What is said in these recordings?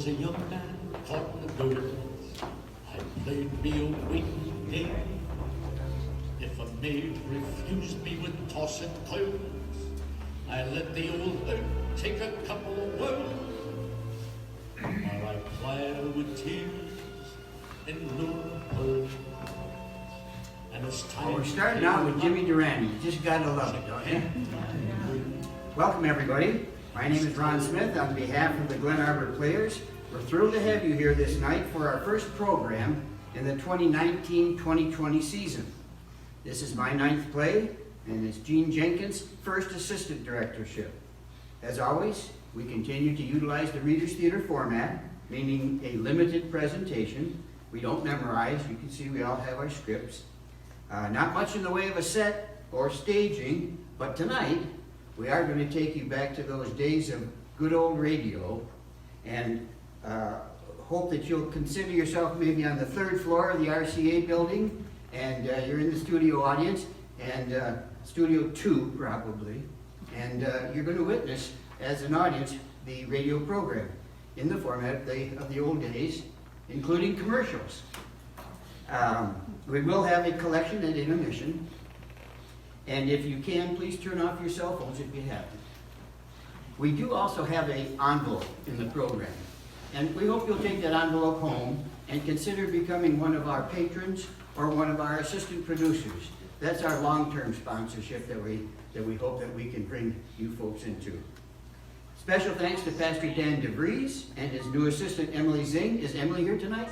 was a young man caught in the birds. I played me a waiting game. If a maid refused me with tossing clothes, I let the old hurt take a couple of words. While I plow with tears and blue birds. And it's time. Well, we're starting out with Jimmy Durante. You just gotta love it, don't you? Welcome, everybody. My name is Ron Smith. On behalf of the Glen Arbor Players, we're thrilled to have you here this night for our first program in the 2019-2020 season. This is my 9th play, and it's Gene Jenkins' first assistant directorship. As always, we continue to utilize the Reader's Theater format, meaning a limited presentation. We don't memorize. You can see we all have our scripts. Not much in the way of a set or staging, but tonight we are going to take you back to those days of good old radio, and hope that you'll consider yourself maybe on the 3rd floor of the RCA building, and you're in the studio audience, and Studio 2 probably, and you're going to witness as an audience the radio program in the format of the old days, including commercials. We will have a collection at intermission, and if you can, please turn off your cell phones if you have them. We do also have an envelope in the program, and we hope you'll take that envelope home and consider becoming one of our patrons or one of our assistant producers. That's our long-term sponsorship that we hope that we can bring you folks into. Special thanks to Pastor Dan DeVries and his new assistant Emily Zing. Is Emily here tonight?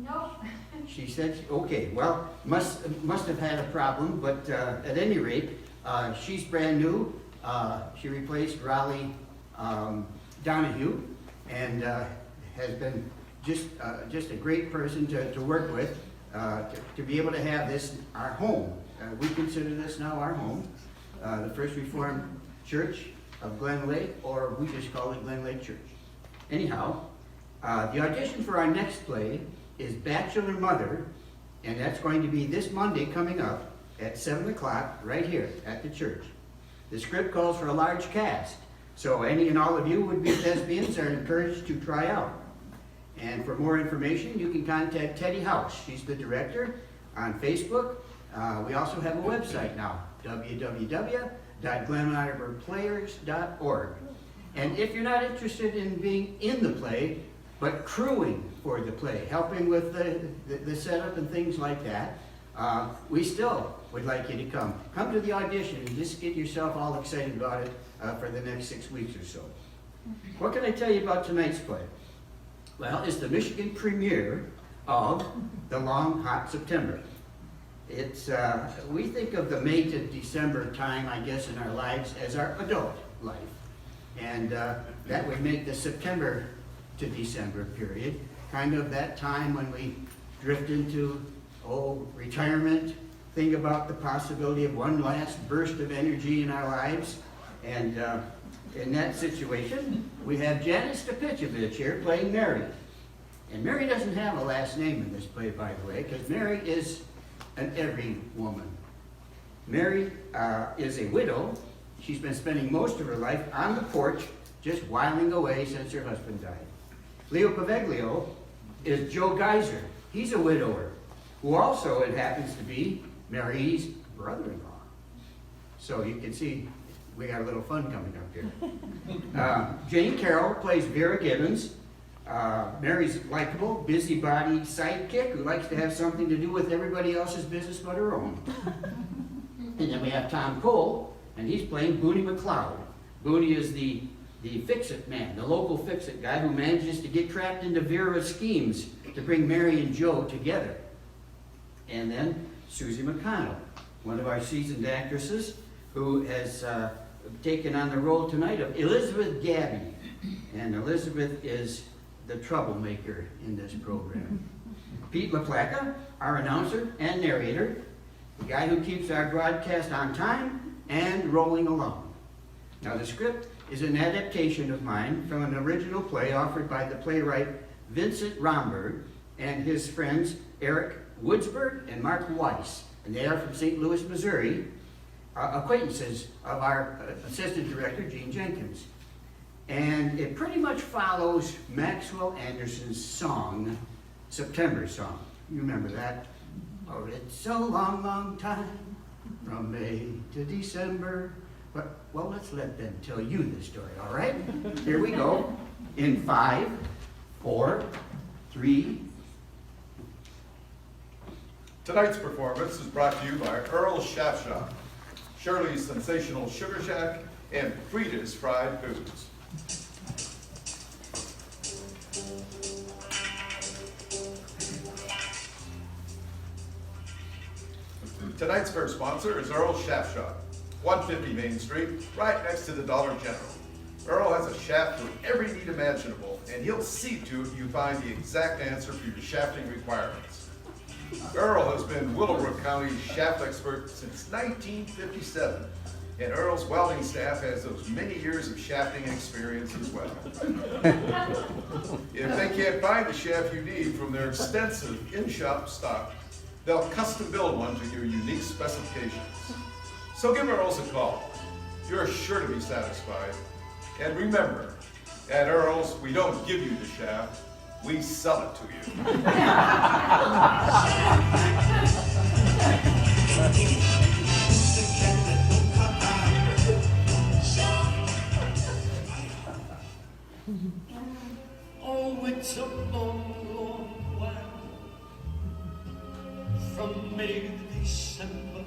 No. She said, okay, well, must have had a problem, but at any rate, she's brand new. She replaced Raleigh Donahue, and has been just a great person to work with, to be able to have this our home. We consider this now our home, the First Reformed Church of Glen Lake, or we just call it Glen Lake Church. Anyhow, the audition for our next play is Bachelor Mother, and that's going to be this Monday coming up at 7 o'clock right here at the church. The script calls for a large cast, so any and all of you would-be thespians are encouraged to try out. And for more information, you can contact Teddy House. She's the director on Facebook. We also have a website now, www.glenarborplayers.org. And if you're not interested in being in the play, but crewing for the play, helping with the setup and things like that, we still would like you to come. Come to the audition and just get yourself all excited about it for the next 6 weeks or so. What can I tell you about tonight's play? Well, it's the Michigan premiere of The Long Hot September. It's, we think of the May to December time, I guess, in our lives as our adult life. And that would make the September to December period kind of that time when we drift into, retirement, think about the possibility of one last burst of energy in our lives. And in that situation, we have Janice Stepicevich here playing Mary. And Mary doesn't have a last name in this play, by the way, because Mary is an every woman. Mary is a widow. She's been spending most of her life on the porch, just whiling away since her husband died. Leo Paveglio is Joe Geyser. He's a widower, who also, it happens to be, Mary's brother-in-law. So you can see we got a little fun coming up here. Jane Carroll plays Vera Gibbons. Mary's likable, busybody sidekick who likes to have something to do with everybody else's business but her own. And then we have Tom Cole, and he's playing Booney McLeod. Booney is the fix-it man, the local fix-it guy who manages to get trapped into Vera's schemes to bring Mary and Joe together. And then Susie McConnell, one of our seasoned actresses, who has taken on the role tonight of Elizabeth Gabby. And Elizabeth is the troublemaker in this program. Pete LaPlaca, our announcer and narrator, the guy who keeps our broadcast on time and rolling along. Now the script is an adaptation of mine from an original play offered by the playwright Vincent Romberg and his friends Eric Woodsburg and Mark Weiss. And they are from St. Louis, Missouri, acquaintances of our assistant director, Gene Jenkins. And it pretty much follows Maxwell Anderson's song, September Song. You remember that? Oh, it's a long, long time from May to December. But, well, let's let them tell you the story, all right? Here we go. In 5, 4, 3. Tonight's performance is brought to you by Earl's Chef Shop, Shirley's Sensational Sugar Shack, and Frida's Fried Foods. Tonight's first sponsor is Earl's Chef Shop, 150 Main Street, right next to the Dollar General. Earl has a shaft for every need imaginable, and he'll see to it you find the exact answer for your shafting requirements. Earl has been Willowbrook County's shaft expert since 1957, and Earl's welding staff has those many years of shafting experience as well. If they can't find the shaft you need from their extensive in-shop stock, they'll custom build one to your unique specifications. So give Earl's a call. You're sure to be satisfied. And remember, at Earl's, we don't give you the shaft, we sell it to you. Oh, it's a long, long while from May to December.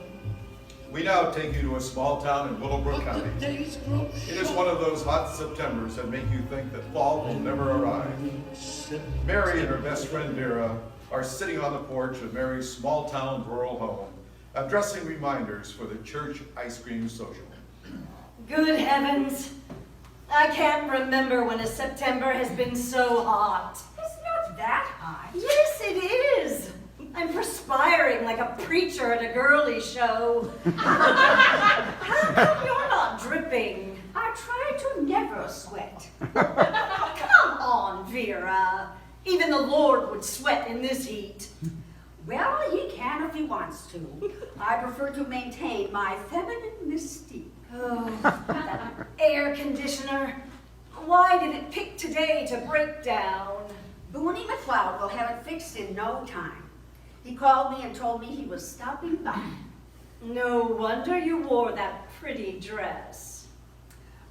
We now take you to a small town in Willowbrook But the County. days grow It is one of those hot Septembers that make you think that fall will never arrive. short. Mary and her best friend Vera are sitting on the porch of Mary's small town rural home, addressing reminders for the church ice cream social. Good heavens! I can't remember when a September has been so hot. It's not that hot. Yes, it is! I'm perspiring like a preacher at a girly show. How come you're not dripping? I try to never sweat. Come on, Vera. Even the Lord would sweat in this heat. Well, he can if he wants to. I prefer to maintain my feminine mystique. Oh, that air conditioner. Why did it pick today to break down? Booney McLeod will have it fixed in no time. He called me and told me he was stopping by. No wonder you wore that pretty dress.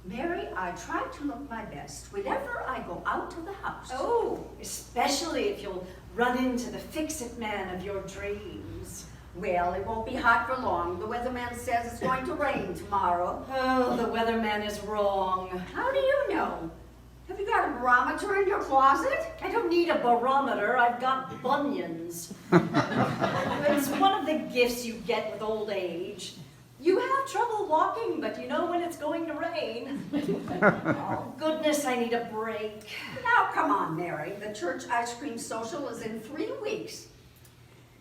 Mary, I try to look my best whenever I go out of the house. Oh, especially if you'll run into the fix-it man of your dreams. Well, it won't be hot for long. The weatherman says it's going to rain tomorrow. Oh, the weatherman is wrong. How do you know? Have you got a barometer in your closet? I don't need a barometer, I've got bunions. It's one of the gifts you get with old age. You have trouble walking, but you know when it's going to rain. Oh, goodness, I need a break. Now, come on, Mary. The church ice cream social is in 3 weeks.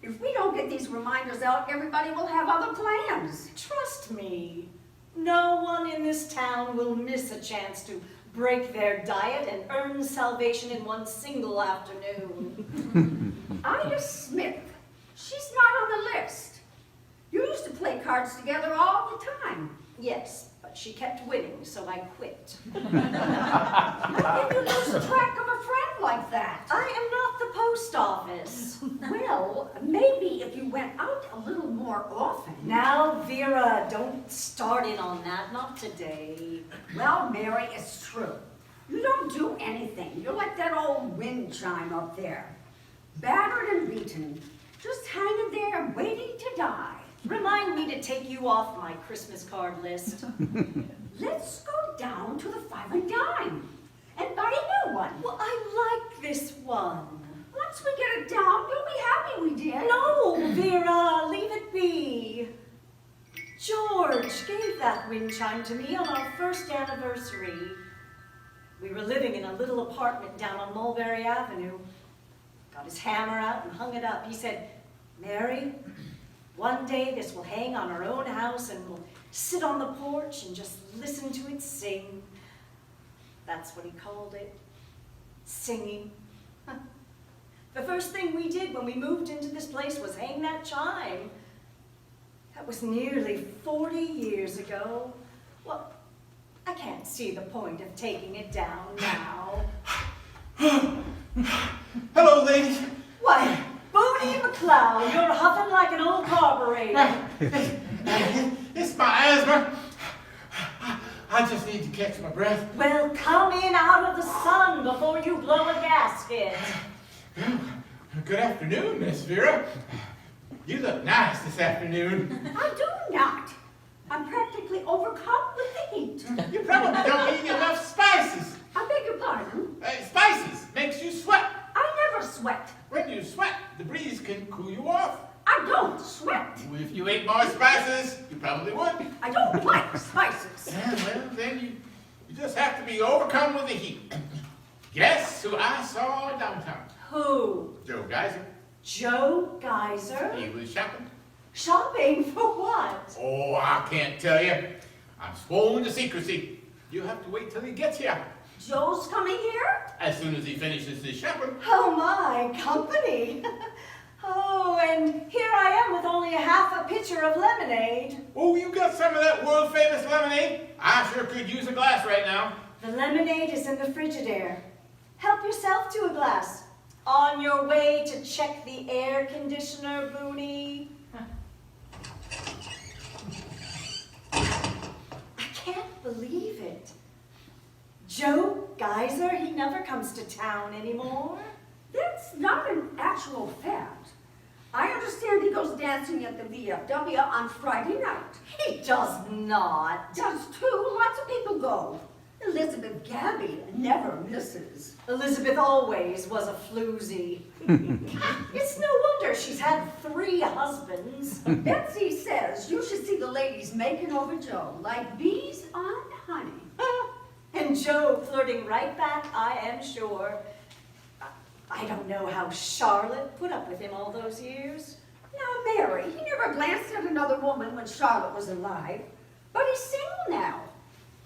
If we don't get these reminders out, everybody will have other plans. Trust me, no one in this town will miss a chance to break their diet and earn salvation in one single afternoon. Ida Smith, she's not on the list. You used to play cards together all the time. Yes, but she kept winning, so I quit. How can you lose track of a friend like that? I am not the post office. Well, maybe if you went out a little more often. Now, Vera, don't start in on that, not today. Well, Mary, it's true. You don't do anything. You're like that old wind chime up there. Battered and beaten. Just hanging there waiting to die. Remind me to take you off my Christmas card list. Let's go down to the Five and Dime and buy a new one. Well, I like this one. Once we get it down, you'll be happy we did. No, Vera, leave it be. George gave that wind chime to me on our first anniversary. We were living in a little apartment down on Mulberry Avenue. Got his hammer out and hung it up. He said, Mary, one day this will hang on our own house and we'll sit on the porch and just listen to it sing. That's what he called it, singing. The first thing we did when we moved into this place was hang that chime. That was nearly 40 years ago. Well, I can't can't see the point of taking it down now. Hello, ladies. Why, Booney McCloud, you're huffing like an old carburetor. It's my asthma. I just need to catch my breath. Well, come in out of the sun before you blow a gasket. Good afternoon, Miss Vera. You look nice this afternoon. I do not. I'm practically overcome with the heat. You probably don't eat enough spices. I beg your pardon? Spices makes you sweat. I never sweat. When you sweat, the breeze can cool you off. I don't sweat. If you ate more spices, you probably would. I don't like spices. Yeah, well, then you just have to be overcome with the heat. Guess who I saw downtown? Who? Joe Geyser. Joe Geyser? He was shopping. Shopping for what? Oh, I can't tell you. I'm sworn to secrecy. You have to wait till he gets here. Joe's coming here? As soon as he finishes his shopping. Oh my, company. Oh, and here I am with only a half a pitcher of lemonade. Oh, you got some of that world-famous lemonade? I sure could use a glass right now. The lemonade is in the Frigidaire. Help yourself to a glass. On your way to check the air conditioner, Booney. I can't believe it. Joe Geyser, he never comes to town anymore. That's not an actual fact. I understand he goes dancing at the VFW on Friday night. He does not. Does too. Lots of people go. Elizabeth Gabby never misses. Elizabeth always was a floozy. It's no wonder she's had 3 husbands. Betsy says you should see the ladies making over Joe like bees on honey. And Joe flirting right back, I am sure. I don't know how Charlotte put up with him all those years. Now, Mary, he never glanced at another woman when Charlotte was alive. But he's single now.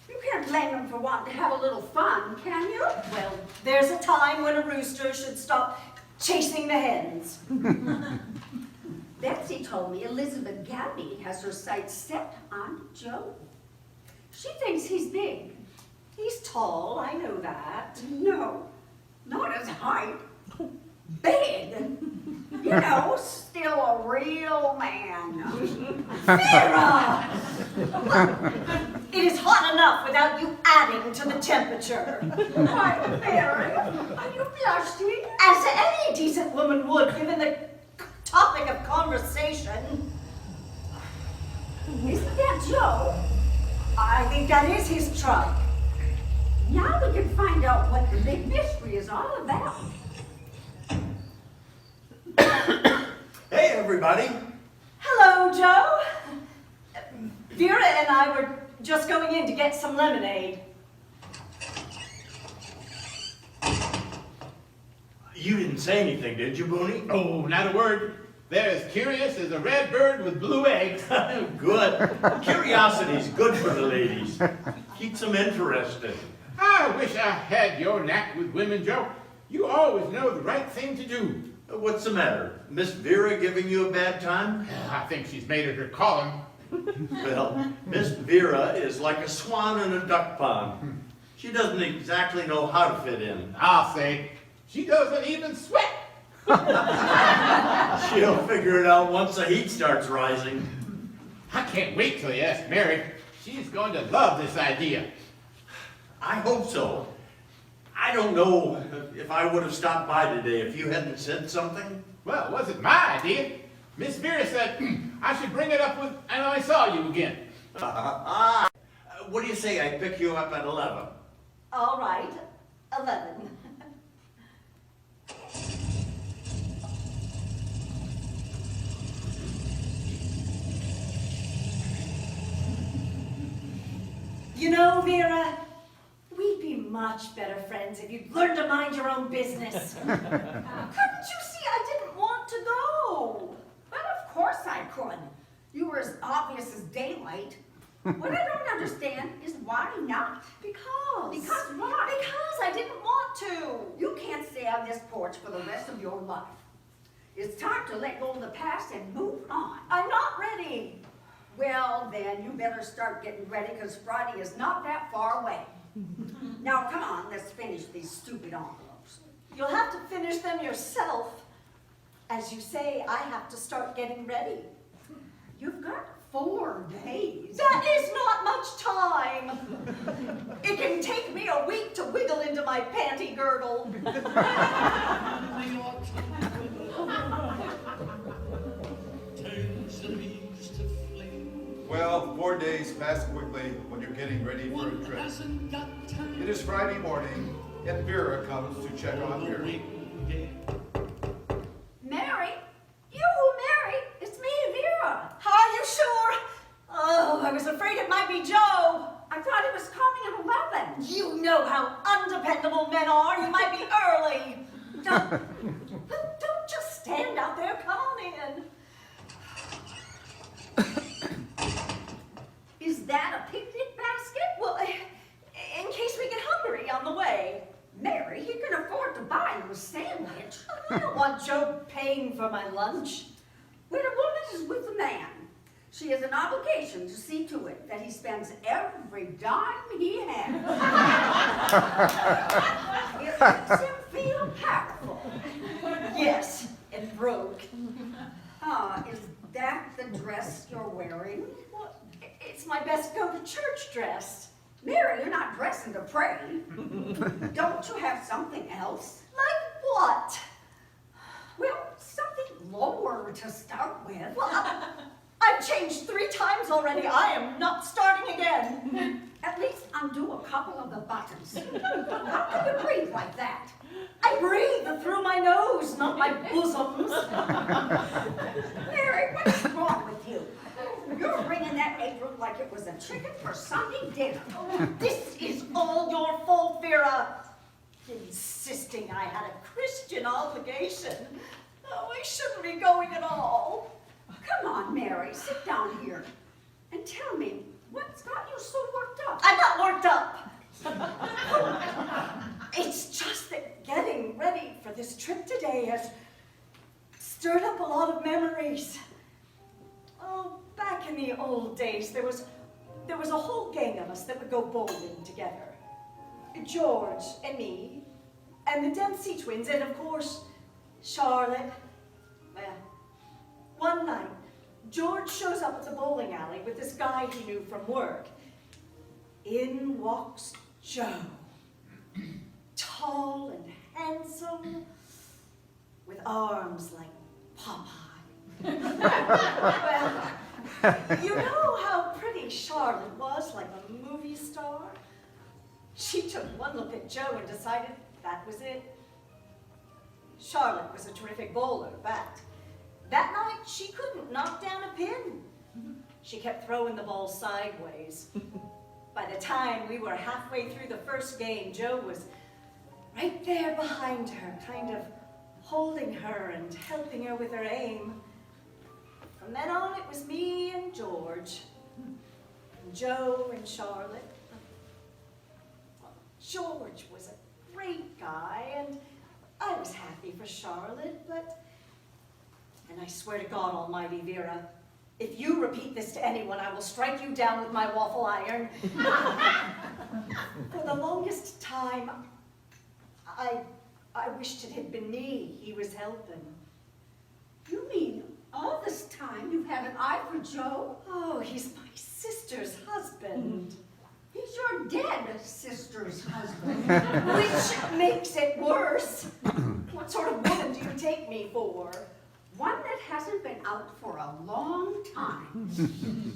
You can't blame him for wanting to have a little fun, can you? Well, there's a time when a rooster should stop chasing the hens. Betsy told me Elizabeth Gabby has her sights set on Joe. She thinks he's big. He's tall, I know that. No, not his height. Big. You know, still a real man. Vera! It is hot enough without you adding to the temperature. Why, Mary, are you blushing? As any decent woman would, given the topic of conversation. Isn't that Joe? I think that is his truck. Now we can find out what the big mystery is all about. Hey, everybody. Hello, Joe. Vera and I were just going in to get some lemonade. You didn't say anything, did you, Booney? Oh, not a word. They're as curious as a red bird with blue eggs. Good. Curiosity's good for the ladies. Keeps them interested. I wish I had your knack with women, Joe. You always know the right thing to do. What's the matter? Miss Vera giving you a bad time? I think she's made it her calling. Well, Miss Vera is like a swan in a duck pond. She doesn't exactly know how to fit in. I'll say, she doesn't even sweat. She'll figure it out once the heat starts rising. I can't wait till you ask Mary. She's going to love this idea. I hope so. I don't know if I would have stopped by today if you hadn't said something. Well, it wasn't my idea. Miss Vera said I should bring it up when I saw you again. What do you say I pick you up at 11? All right, 11. You know, Vera, we'd be much better friends if you'd learn to mind your own business. Couldn't you see I didn't want to go? Well, of course I could. You were as obvious as daylight. What I don't understand is why not? Because. Because why? Because I didn't want to. You can't stay on this porch for the rest of your life. It's time to let go of the past and move on. I'm not ready. Well, then, you better start getting ready, because Friday is not that far away. Now, come on, let's finish these stupid envelopes. You'll have to finish them yourself. As you say, I have to start getting ready. You've got 4 days. That is not much time. It can take me a week to wiggle into my panty girdle. The autumn turns the leaves to flame. Well, 4 days pass quickly when you're getting ready for a One trip. hasn't got time. It is Friday morning, and Vera comes to check on Mary. Mary? Mary? It's me, Vera. Are you sure? Oh, I was afraid it might be Joe. I thought he was coming at 11. You know how undependable men are. He might be early. Don't just stand out there. Come on in. Is that a picnic basket? Well, in case we get hungry on the way. Mary, he can afford to buy you a sandwich. I don't want Joe paying for my lunch. When a woman is with a man, she has an obligation to see to it that he spends every dime he has. It makes him feel powerful. Yes, and broke. Is that the dress you're wearing? Well, it's my best go-to-church dress. Mary, you're not dressing to pray. Don't you have something else? Like what? Well, something lower to start with. Well, I've changed 3 times already. I am not starting again. At least undo a couple of the buttons. How can you breathe like that? I breathe through my nose, not my bosoms. Mary, what's wrong with you? You're bringing that apron like it was a chicken for Sunday dinner. This is all your fault, Vera. Insisting I had a Christian obligation. Oh, I shouldn't be going at all. Come on, Mary, sit down here and tell me what's got you so worked up. I'm not worked up. It's just that getting ready for this trip today has stirred up a lot of memories. Oh, back in the old days, there was a whole gang of us that would go bowling together. George and me, and the Dempsey twins, and of course, Charlotte. Well, one night, George shows up at the bowling alley with this guy he knew from work. In walks Joe, tall and handsome, with arms like Popeye. Well, you know how pretty Charlotte was, like a movie star? She took one look at Joe and decided that was it. Charlotte was a terrific bowler, but that night she couldn't knock down a pin. She kept throwing the ball sideways. By the time we were halfway through the first game, Joe was right there behind her, kind of holding her and helping her with her aim. From then on, it was me and George, and Joe and Charlotte. Well, George was a great guy, and I was happy for Charlotte, but, and I swear to God Almighty, Vera, if you repeat this to anyone, I will strike you down with my waffle iron. For the longest time, I wished it had been me he was helping. You mean all this time you've had an eye for Joe? Oh, he's my sister's husband. He's your dead sister's husband. Which makes it worse. What sort of woman do you take me for? One that hasn't been out for a long time.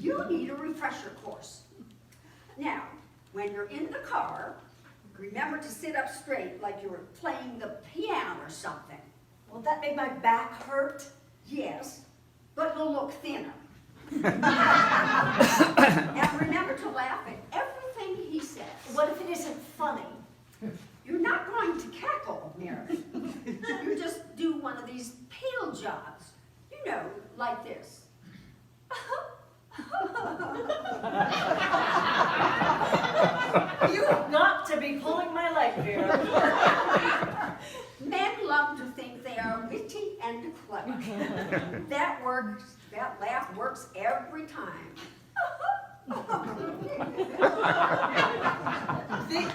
You need a refresher course. Now, when you're in the car, remember to sit up straight like you were playing the piano or something. Will that make my back hurt? Yes, but you'll look thinner. And remember to laugh at everything he says. What if it isn't funny? You're not going to cackle, Mary. You just do one of these pale jobs. You know, like this. You've got to be pulling my leg, Vera. Men love to think they are witty and clever. clever. That laugh works every time.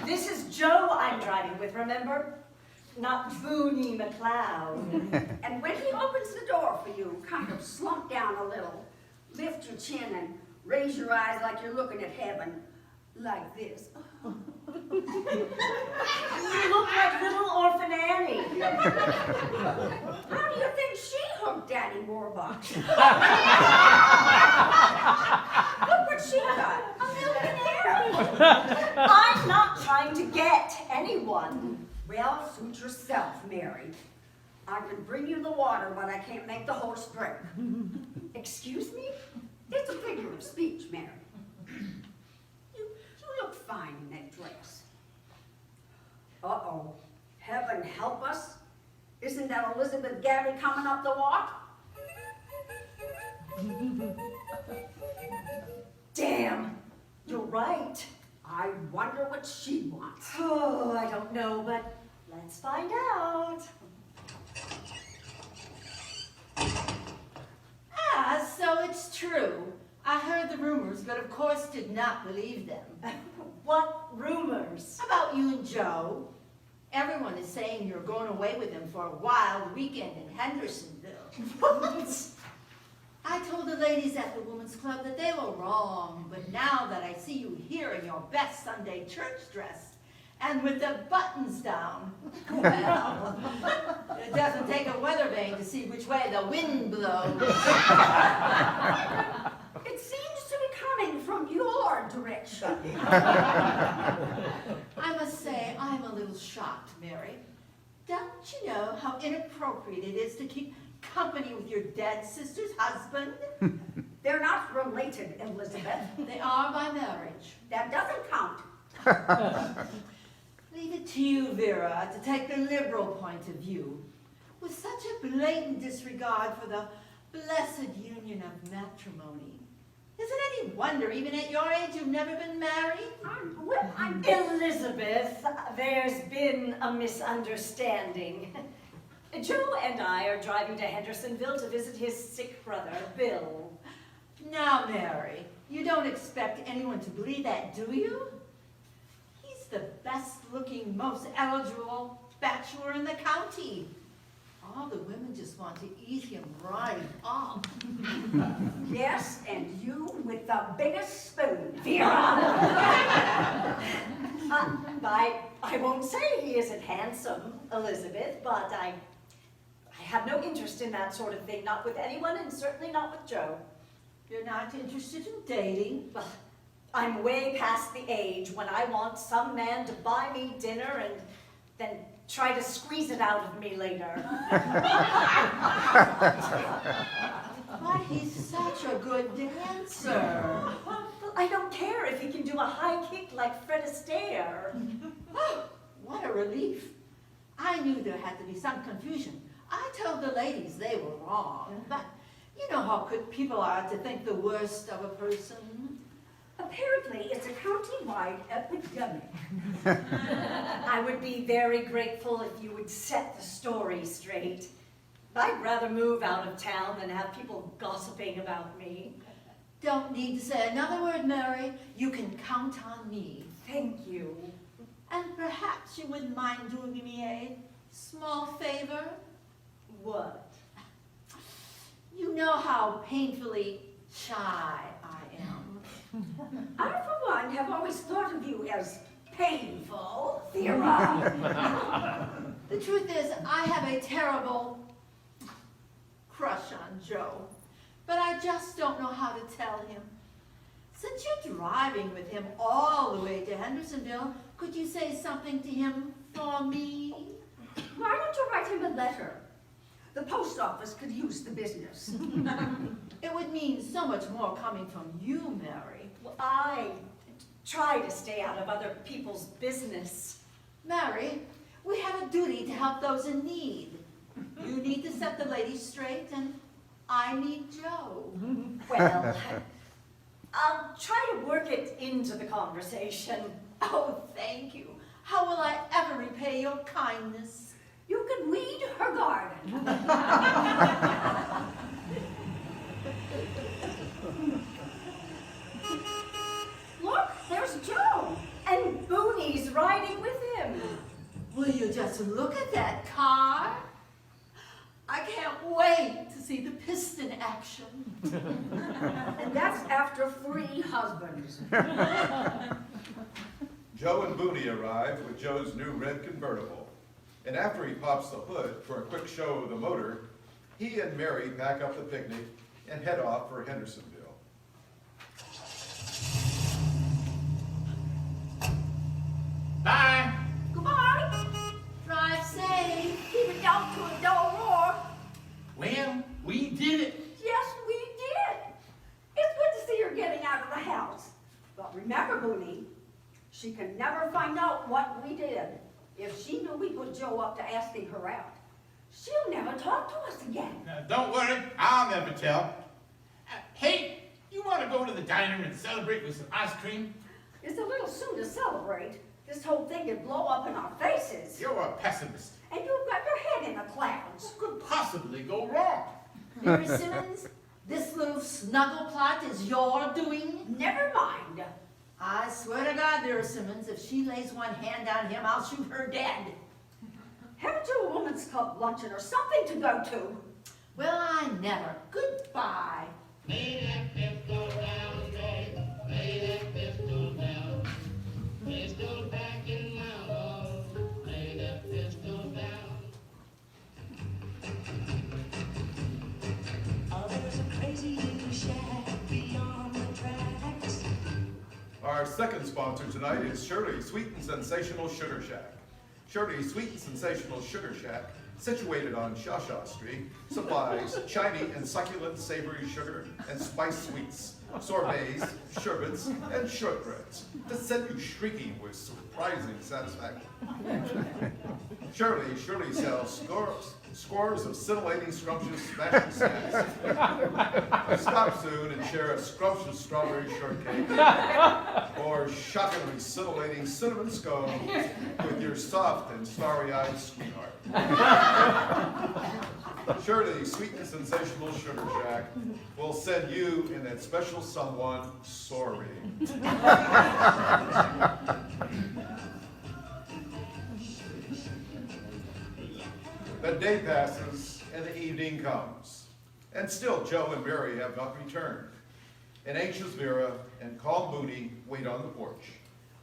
This is Joe I'm driving with, remember? Not Booney McLeod. And when he opens the door for you, kind of slump down a little, lift your chin and raise your eyes like you're looking at heaven, like this. You look like little orphan Annie. How do you think she hooked Daddy Warbucks? Look what she got, a millionaire. I'm not trying to get anyone. Well, suit yourself, Mary. I can bring you the water, but I can't make the horse drink. Excuse me? It's a figure of speech, Mary. You look fine in that dress. Uh-oh. Heaven help us. Isn't that Elizabeth Gabby coming up the walk? Damn, you're right. I wonder what she wants. Oh, I don't know, but let's find out. Ah, so it's true. I heard the rumors, but of course did not believe them. What rumors? About you and Joe. Everyone is saying you're going away with him for a wild weekend in Hendersonville. What? I told the ladies at the Women's Club that they were wrong, but now that I see you here in your best Sunday church dress, and with the buttons down, well, it doesn't take a weather vane to see which way the wind blows. It seems to be coming from your direction. I must say, I'm a little shocked, Mary. Don't you know how inappropriate it is to keep company with your dead sister's husband? They're not related, Elizabeth. They are by marriage. That doesn't count. Leave it to you, Vera, to take the liberal point of view. With such a blatant disregard for the blessed union of matrimony. Is it any wonder, even at your age, you've never been married? I'm Elizabeth, there's been a misunderstanding. Joe and I are driving to Hendersonville to visit his sick brother, Bill. Now, Mary, you don't expect anyone to believe that, do you? He's the best-looking, most eligible bachelor in the county. All the women just want to eat him right up. Yes, and you with the biggest spoon, Vera. I won't say he isn't handsome, Elizabeth, but I have no interest in that sort of thing, not with anyone and certainly not with Joe. You're not interested in dating? Well, I'm way past the age when I want some man to buy me dinner and then try to squeeze it out of me later. But he's such a good dancer. Well, I don't care if he can do a high kick like Fred Astaire. Oh, what a relief. I knew there had to be some confusion. I told the ladies they were wrong, but you know how quick people are to think the worst of a person. Apparently, it's a county-wide epidemic. I would be very grateful if you would set the story straight. I'd rather move out of town than have people gossiping about me. Don't need to say another word, Mary. You can count on me. Thank you. And perhaps you wouldn't mind doing me a small favor? What? You know how painfully shy I am. I, for one, have always thought of you as painful, Vera. The truth is, I have a terrible crush on Joe, but I just don't know how to tell him. Since you're driving with him all the way to Hendersonville, could you say something to him for me? Why don't you write him a letter? The post office could use the business. It would mean so much more coming from you, Mary. Well, I try to stay out of other people's business. Mary, we have a duty to help those in need. You need to set the ladies straight, and I need Joe. Well, I'll try to work it into the conversation. Oh, thank you. How will I ever repay your kindness? You can weed her garden. Look, there's Joe. And Booney's riding with him. Will you just look at that car? I can't wait to see the piston action. And that's after 3 husbands. Joe and Booney arrive with Joe's new red convertible. And after he pops the hood for a quick show of the motor, he and Mary pack up the picnic and head off for Hendersonville. Bye. Goodbye. Drive safe. Keep it down to a dull roar. Well, we did it. Yes, we did. It's good to see her getting out of the house. But remember, Booney, she can never find out what we did. If she knew we put Joe up to asking her out, she'll never talk to us again. Don't worry, I'll never tell. Hey, you want to go to the diner and celebrate with some ice cream? It's a little soon to celebrate. This whole thing could blow up in our faces. You're a pessimist. And you've got your head in the clouds. What could possibly go wrong? Mary Simmons, this little snuggle plot is your doing? Never mind. I swear to God, Mary Simmons, if she lays one hand on him, I'll shoot her dead. Haven't you a woman's club luncheon or something to go to? Well, I never. Goodbye. Lay that pistol down, Jay. Lay that pistol down. Pistol back in my hole. Lay that pistol down. Oh, there's a crazy little shack beyond the tracks. Our second sponsor tonight is Shirley's Sweet and Sensational Sugar Shack. Shirley's Sweet and Sensational Sugar Shack, situated on Shawshaw Street, supplies shiny and succulent savory sugar and spice sweets, sorbets, sherbets, and shortbreads to send you shrieking with surprising satisfaction. Shirley sells scores of scintillating, scrumptious, smashing snacks. Stop soon and share a scrumptious strawberry shortcake or shockingly scintillating cinnamon scone with your soft and starry-eyed sweetheart. Shirley's Sweet and Sensational Sugar Shack will send you and that special someone soaring. The day passes and the evening comes, and still Joe and Mary have not returned. An anxious Vera and calm Mooney wait on the porch.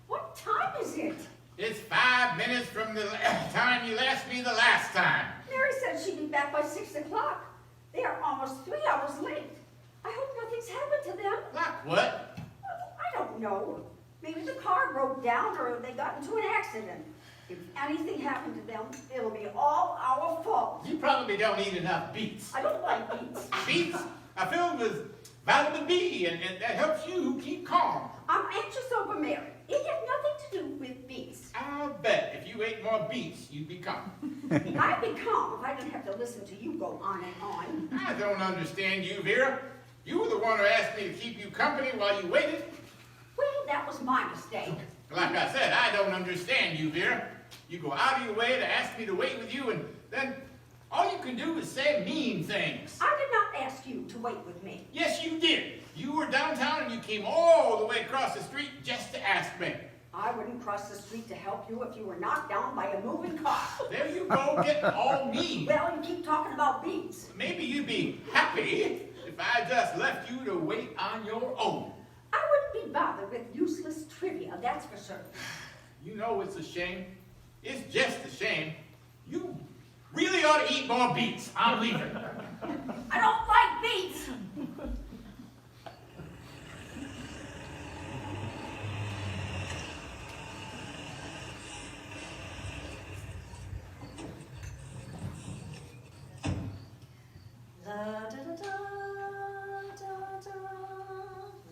What time is it? It's 5 minutes from the time you asked me the last time. Mary said she'd be back by 6 o'clock. They are almost 3 hours late. I hope nothing's happened to them. Like what? I don't know. Maybe the car broke down or they got into an accident. If anything happened to them, it'll be all our fault. You probably don't eat enough beets. I don't like beets. Beets are filled with vitamin B, and that helps you keep calm. I'm anxious over Mary. It had nothing to do with beets. I'll bet if you ate more beets, you'd be calm. I'd be calm if I didn't have to listen to you go on and on. I don't understand you, Vera. You were the one who asked me to keep you company while you waited. Well, that was my mistake. Like I said, I don't understand you, Vera. You go out of your way to ask me to wait with you, and then all you can do is say mean things. I did not ask you to wait with me. Yes, you did. You were downtown and you came all the way across the street just to ask me. I wouldn't cross the street to help you if you were knocked down by a moving car. There you go, getting all mean. Well, you keep talking about beets. Maybe you'd be happy if I just left you to wait on your own. I wouldn't be bothered with useless trivia, that's for certain. You know it's a shame. It's just a shame. You really ought to eat more beets. I'm leaving. I don't like beets.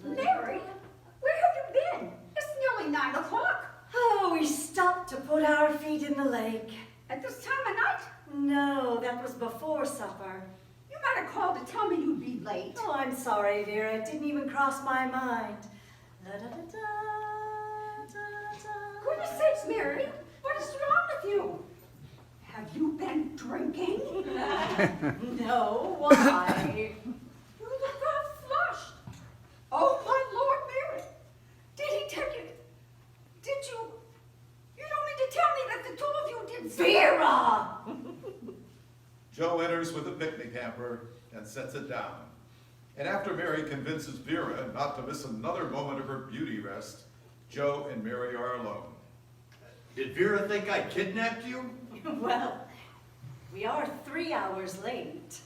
Mary, where have you been? It's nearly 9 o'clock. Oh, we stopped to put our feet in the lake. At this time of night, No, that was before supper. you might have called to tell me you'd be late. Oh, I'm sorry, Vera. It didn't even cross my mind. Goodness sakes, Mary, what is wrong with you? Have you been drinking? No, why? You look all flushed. Oh, my Lord, Mary. Did he tell you? Did you? You don't mean to tell me that the two of you did Vera! Joe enters with a picnic hamper and sets it down. And after Mary convinces Vera not to miss another moment of her beauty rest, Joe and Mary are alone. Did Vera think I kidnapped you? Well, we are 3 hours late.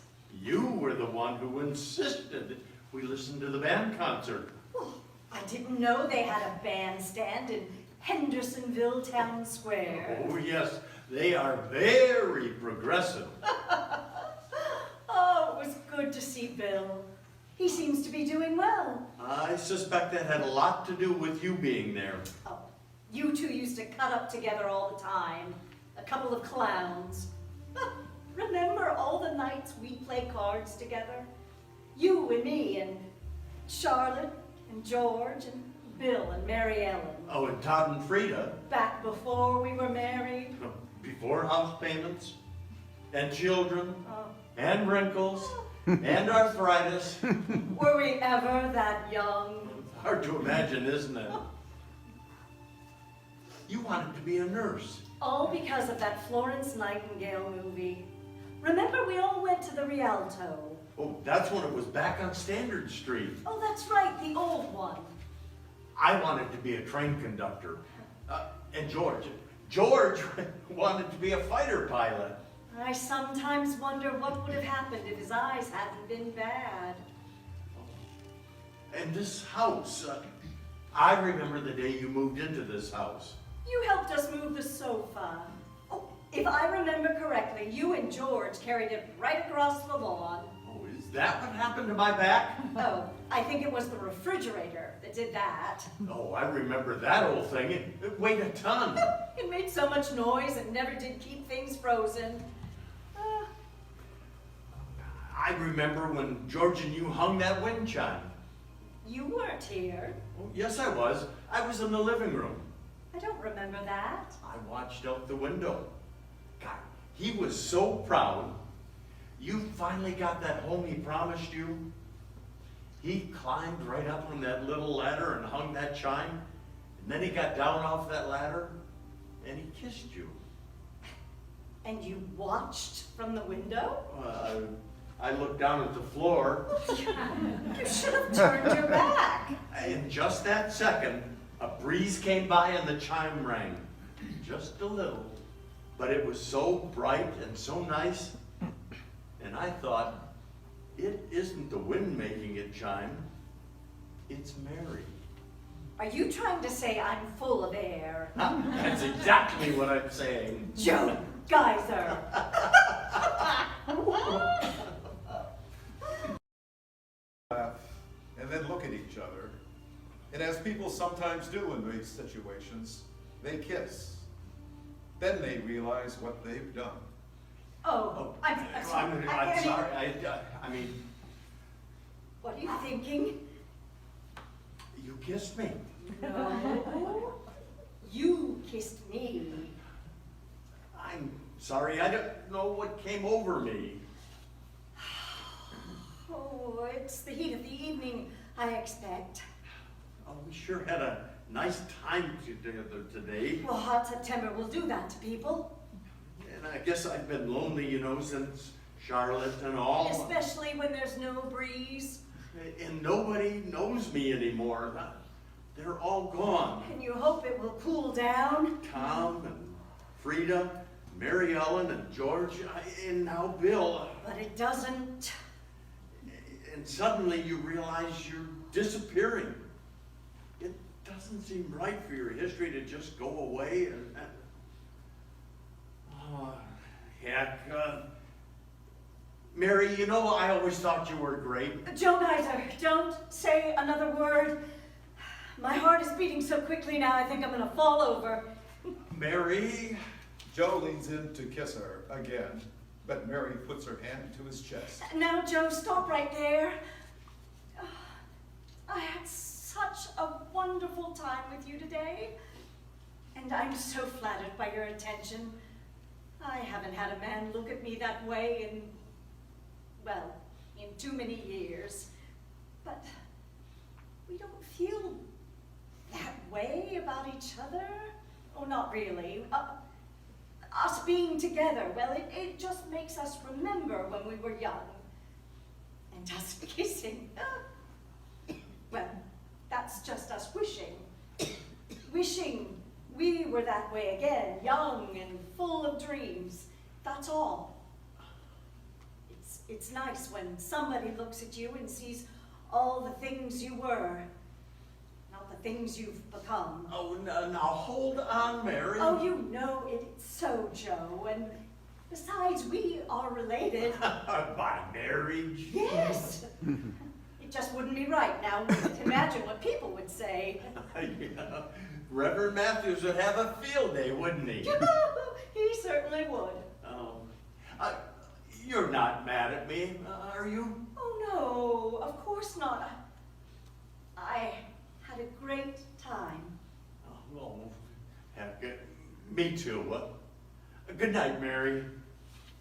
You were the one who insisted we listen to the band concert. Oh, I didn't know they had a bandstand in Hendersonville Town Square. Oh, yes, they are very progressive. Oh, it was good to see Bill. He seems to be doing well. I suspect that had a lot to do with you being there. Oh, you two used to cut up together all the time. A couple of clowns. Remember all the nights we'd play cards together? You and me and Charlotte and George and Bill and Mary Ellen. Oh, and Todd and Frida, Back before we were married. before house payments, and children, Oh, and wrinkles, and arthritis. were we ever that young? Hard to imagine, isn't it? You wanted to be a nurse. All because of that Florence Nightingale movie. Remember we all went to the Rialto? Oh, that's when it was back on Standard Street. Oh, that's right, the old one. I wanted to be a train conductor. And George wanted to be a fighter pilot. I sometimes wonder what would have happened if his eyes hadn't been bad. And this house, I remember the day you moved into this house. You helped us move the sofa. Oh, if I remember correctly, you and George carried it right across the lawn. Oh, is that what happened to my back? Oh, I think it was the refrigerator that did that. Oh, I remember that old thing. It weighed a ton. It made so much noise and never did keep things frozen. I remember when George and you hung that wind chime. You weren't here. Oh, yes, I was. I was in the living room. I don't remember that. I watched out the window. God, he was so proud. You finally got that home he promised you. He climbed right up on that little ladder and hung that chime. And then he got down off that ladder and he kissed you. And you watched from the window? I looked down at the floor. You should have turned your back. In just that second, a breeze came by and the chime rang. Just a little. But it was so bright and so nice. And I thought, it isn't the wind making it chime. It's Mary. Are you trying to say I'm full of air? That's exactly what I'm saying. Joe Geyser. Laugh and then look at each other. And as people sometimes do in these situations, they kiss. Then they realize what they've done. Oh, I'm sorry. I'm sorry. I mean, What are you thinking? you kissed me. No. You kissed me. I'm sorry. I don't know what came over me. Oh, it's the heat of the evening, I expect. Oh, we sure had a nice time together today. Well, hot September will do that to people. And I guess I've been lonely, since Charlotte and all. Especially when there's no breeze. And nobody knows me anymore. They're all gone. And you hope it will cool down. Tom and Frida, Mary Ellen and George, and now Bill. But it doesn't. And suddenly you realize you're disappearing. It doesn't seem right for your history to just go away oh, heck. Mary, I always thought you were great. Joe Geyser, don't say another word. My heart is beating so quickly now I think I'm gonna fall over. Mary? Joe leans in to kiss her again, but Mary puts her hand to his chest. Now, Joe, stop right there. I had such a wonderful time with you today, and I'm so flattered by your attention. I haven't had a man look at me that way in, well, in too many years. But we don't feel that way about each other. Oh, not really. Us being together, well, it just makes us remember when we were young. And us kissing. Well, that's just us wishing. Wishing we were that way again, young and full of dreams. That's all. It's nice when somebody looks at you and sees all the things you were, not the things you've become. Oh, now hold on, Mary. Oh, you know it's so, Joe, and besides, we are related. By marriage? Yes. It just wouldn't be right now. Imagine what people would say. Yeah. Reverend Matthews would have a field day, wouldn't he? He certainly would. Oh. You're not mad at me, are you? Oh, no, of course not. I had a great time. Oh, well, heck, me too. Good night, Mary.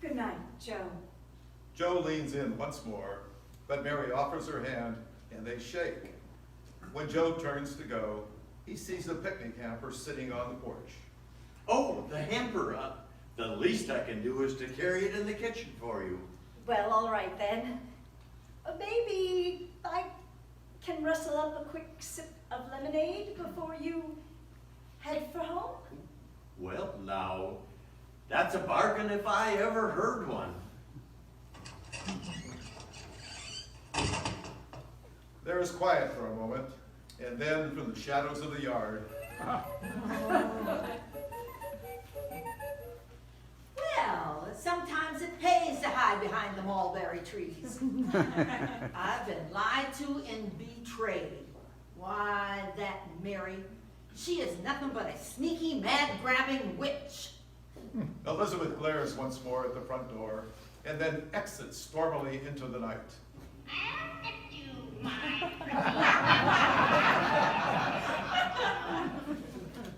Good night, Joe. Joe leans in once more, but Mary offers her hand and they shake. When Joe turns to go, he sees the picnic hamper sitting on the porch. Oh, the hamper. The least I can do is to carry it in the kitchen for you. Well, all right then. Maybe I can rustle up a quick sip of lemonade before you head for home? Well, now, that's a bargain if I ever heard one. There is quiet for a moment, and then from the shadows of the yard, Well, sometimes it pays to hide behind the mulberry trees. I've been lied to and betrayed. Why, that Mary, she is nothing but a sneaky, mad-grabbing witch. Elizabeth glares once more at the front door, and then exits stormily into the night.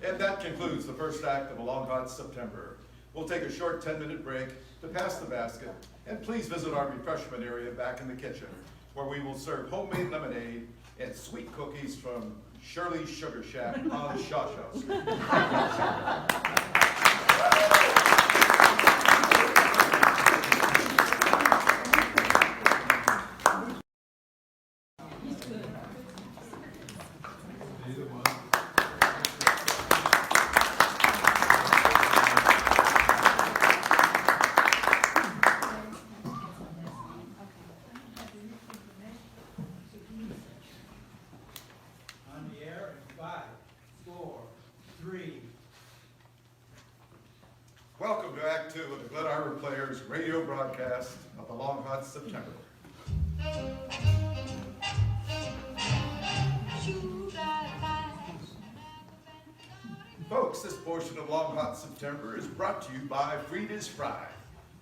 And that concludes the first act of A Long Hot September. We'll take a short 10-minute break to pass the basket, and please visit our refreshment area back in the kitchen, where we will serve homemade lemonade and sweet cookies from Shirley's Sugar Shack on Shawshaw Street. On the air in 5, 4, 3. Welcome to Act 2 of the Glen Arbor Players radio broadcast of A Long Hot September. Folks, this portion of Long Hot September is brought to you by Frida's Fry.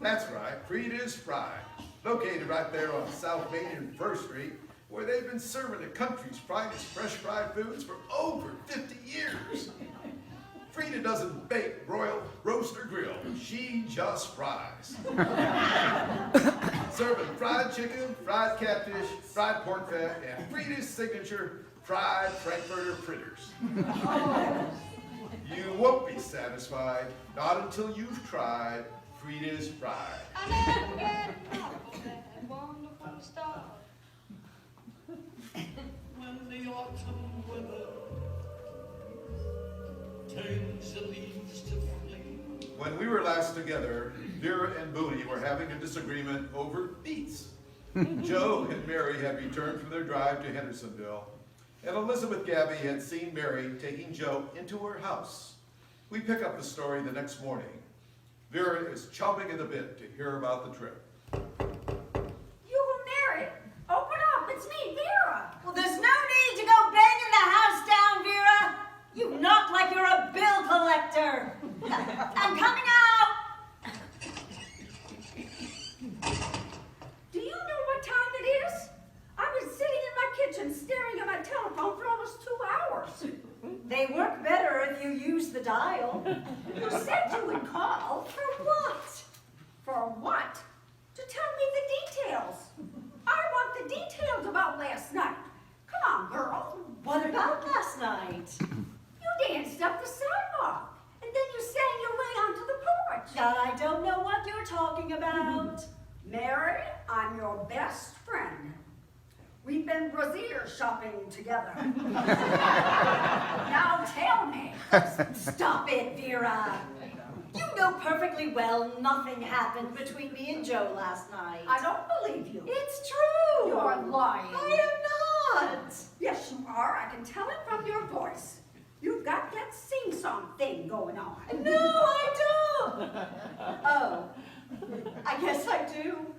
That's right, Frida's Fry, located right there on South Main and First Street, where they've been serving the country's finest fresh fried foods for over 50 years. Frida doesn't bake, broil, roast, or grill. She just fries. Serving fried chicken, fried catfish, fried pork fat, and Frida's signature fried Frankfurter fritters. You won't be satisfied, not until you've tried Frida's Fried. I never get off that wonderful star. When the autumn weather turns the leaves to flame. When we were last together, Vera and Booney were having a disagreement over beets. Joe and Mary had returned from their drive to Hendersonville, and Elizabeth Gabby had seen Mary taking Joe into her house. We pick up the story the next morning. Vera is chomping at the bit to hear about the trip. You were married. Open up, it's me, Vera. Well, there's no need to go banging the house down, Vera. You knock like you're a bill collector. I'm coming out. Do you know what time it is? I've been sitting in my kitchen staring at my telephone for almost 2 hours. They work better if you use the dial. You said you would call. For what? For what? To tell me the details. I want the details about last night. Come on, girl. What about last night? You danced up the sidewalk, and then you sang your way onto the porch. I don't know what you're talking about. Mary, I'm your best friend. We've been brassiere shopping together. Now tell me. Stop it, Vera. You know perfectly well nothing happened between me and Joe last night. I don't believe you. It's true. You're lying. I am not. Yes, you are. I can tell it from your voice. You've got that sing-song thing going on. No, I don't. Oh, I guess I do.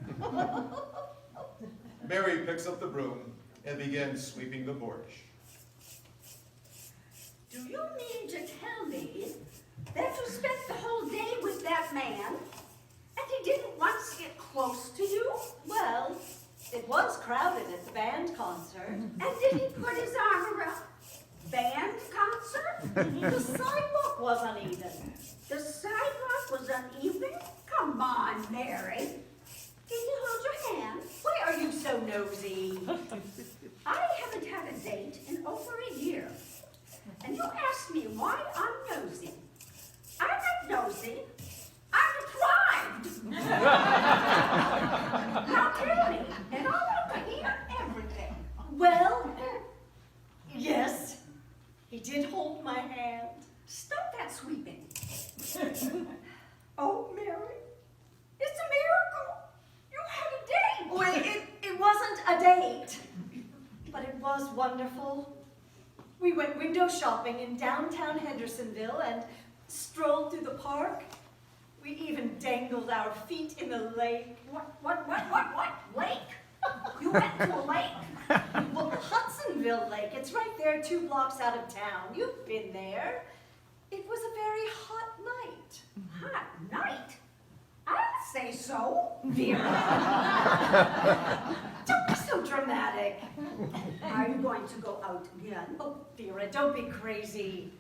Mary picks up the broom and begins sweeping the porch. Do you mean to tell me that you spent the whole day with that man and he didn't once get close to you? Well, it was crowded at the band concert. And did he put his arm around? Band concert? The sidewalk was uneven. The sidewalk was uneven? Come on, Mary. Did he hold your hand? Why are you so nosy? I haven't had a date in over a year. And you ask me why I'm nosy. I'm not nosy. I'm deprived. Now tell me, and I want to hear everything. Well, yes, he did hold my hand. Stop that sweeping. Oh, Mary, it's a miracle. You had a date. Wait, it wasn't a date, but it was wonderful. We went window shopping in downtown Hendersonville and strolled through the park. We even dangled our feet in the lake. What? Lake? You went to a lake? Well, Hudsonville Lake, it's right there 2 blocks out of town. You've been there. It was a very hot night. Hot night? I'd say so. Vera. Don't be so dramatic. Are you going to go out again? Oh, Vera, don't be crazy.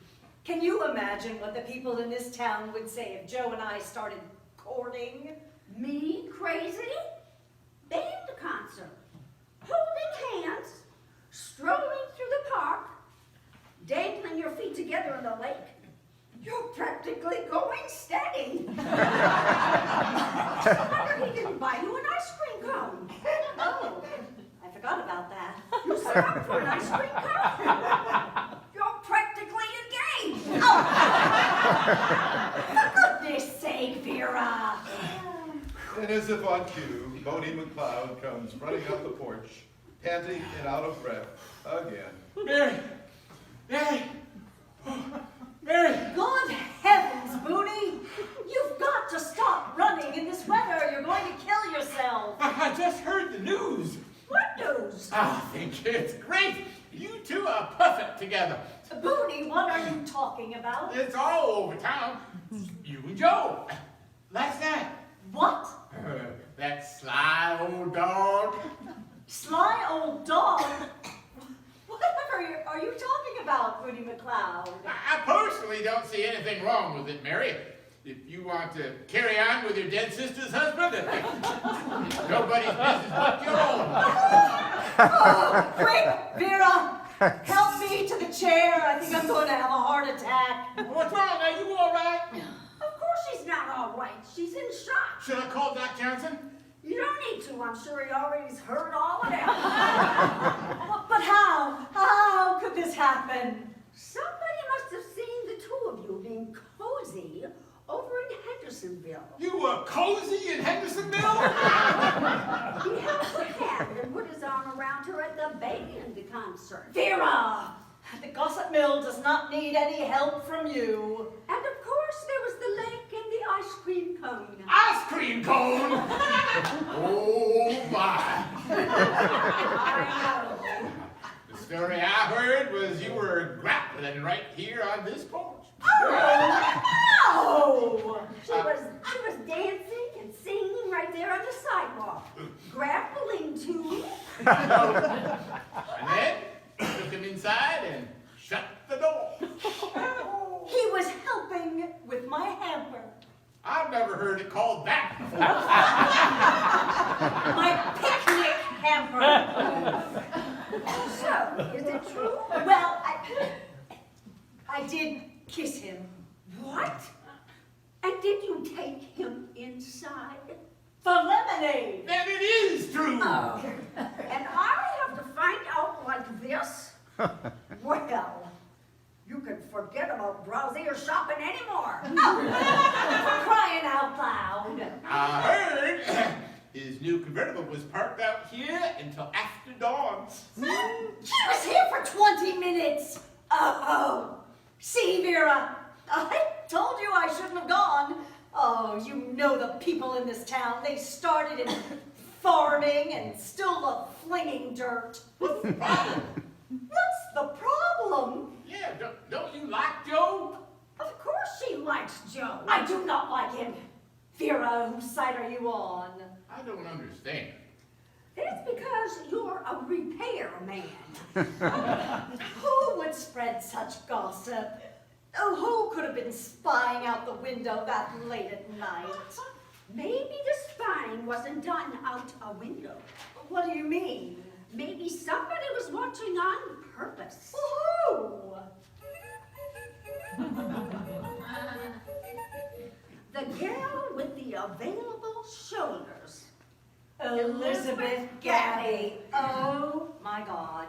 Can you imagine what the people in this town would say if Joe and I started courting? Me crazy? Band concert. Holding hands. Strolling through the park. Dangling your feet together in the lake. You're practically going steady. I wonder he didn't buy you an ice cream cone. Oh, I forgot about that. You set up for an ice cream cone. You're practically engaged. For goodness sake, Vera. And as if on cue, Bonnie McLeod comes running up the porch, panting and out of breath again. Mary! Mary! Oh, Mary! Good heavens, Booney! You've got to stop running in this weather. You're going to kill yourself. I just heard the news. What news? I think it's great. You two are perfect together. Booney, what are you talking about? It's all over town. You and Joe. Last night. What? That sly old dog. Sly old dog? Whatever are you talking about, Booney McLeod? I personally don't see anything wrong with it, Mary. If you want to carry on with your dead sister's husband, nobody's business but your own. Oh, quick, Vera! Help me to the chair. I think I'm going to have a heart attack. What's wrong? Are you all right? Of course she's not all right. She's in shock. Should I call Doc Johnson? You don't need to. I'm sure he already's heard all of that. But how? How could this happen? Somebody must have seen the two of you being cozy over in Hendersonville. You were cozy in Hendersonville? He held her hand and put his arm around her at the band concert. Vera! The gossip mill does not need any help from you. And of course there was the lake and the ice cream cone. Ice cream cone? Oh my. I know. The story I heard was you were grappling right here on this porch. Oh! She was dancing and singing right there on the sidewalk. Grappling too. And then took him inside and shut the door. He was helping with my hamper. I've never heard it called that before. My picnic hamper. So, is it true? Well, I did kiss him. What? And did you take him inside? For lemonade. Then it is true. Oh, and I have to find out like this? Well, you can forget about browsing or shopping anymore. For crying out loud. I heard his new convertible was parked out here until after dawn. He was here for 20 minutes. Oh, see, Vera, I told you I shouldn't have gone. Oh, you know the people in this town. They started in farming and still love flinging dirt. What's the problem? What's the problem? Yeah, don't you like Joe? Of course she likes Joe. I do not like him. Vera, whose side are you on? I don't understand. That's because you're a repair man. Who would spread such gossip? Oh, who could have been spying out the window that late at night? Maybe the spying wasn't done out a window. What do you mean? Maybe somebody was watching on purpose. Who? The gal with the available shoulders. Elizabeth Gabby. Oh my God.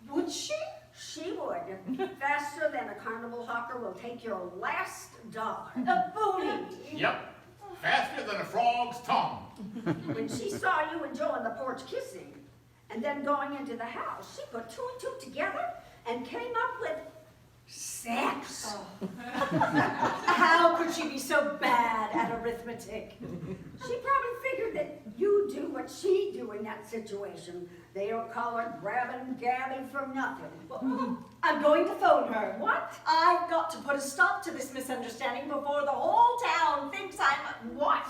Would she? She would. Faster than a carnival hawker will take your last dollar. A booty. Yep, faster than a frog's tongue. When she saw you and Joe on the porch kissing, and then going into the house, she put two and two together and came up with sex. How could she be so bad at arithmetic? She probably figured that you do what she do in that situation. They don't call her grabbing Gabby for nothing. I'm going to phone her. What? I've got to put a stop to this misunderstanding before the whole town thinks I'm What?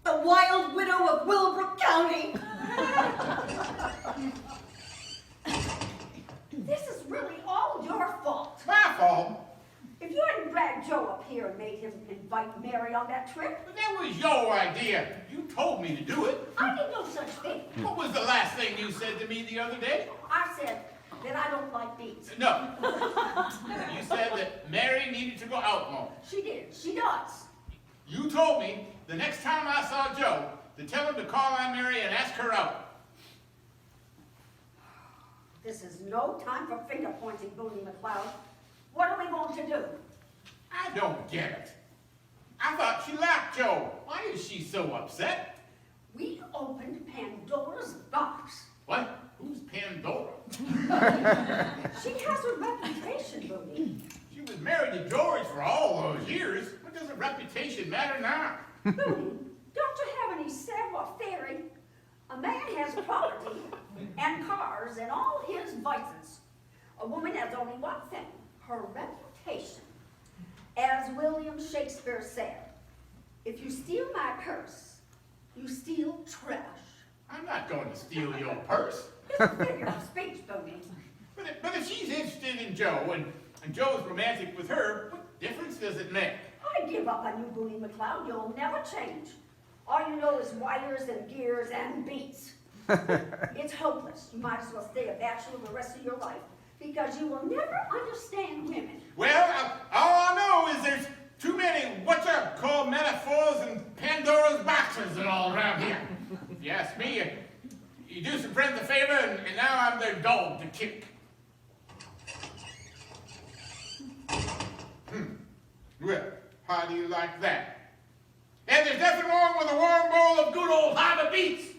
the wild widow of Willowbrook County. This is really all your fault. My fault. If you hadn't dragged Joe up here and made him invite Mary on that trip, But that was your idea. You told me to do it. I did no such thing. What was the last thing you said to me the other day? I said that I don't like beets. No. You said that Mary needed to go out more. She did. She does. You told me the next time I saw Joe to tell him to call on Mary and ask her out. This is no time for finger pointing, Booney McLeod. What are we going to do? I don't get it. I thought she liked Joe. Why is she so upset? We opened Pandora's box. What? Who's Pandora? She has a reputation, Booney. She was married to George for all those years. What does a reputation matter now? Booney, don't you have any savoir-faire? A man has property and cars and all his vices. A woman has only one thing, her reputation. As William Shakespeare said, if you steal my purse, you steal trash. I'm not going to steal your purse. It's a figure of speech, Booney. But if she's interested in Joe and Joe's romantic with her, what difference does it make? I give up on you, Booney McLeod. You'll never change. All you know is wires and gears and beats. It's hopeless. You might as well stay a bachelor the rest of your life because you will never understand women. Well, all I know is there's too many called metaphors and Pandora's boxes and all around here. If you ask me, you do some friends a favor and now I'm their dog to kick. Well, how do you like that? And there's nothing wrong with a warm bowl of good old Harbor beets.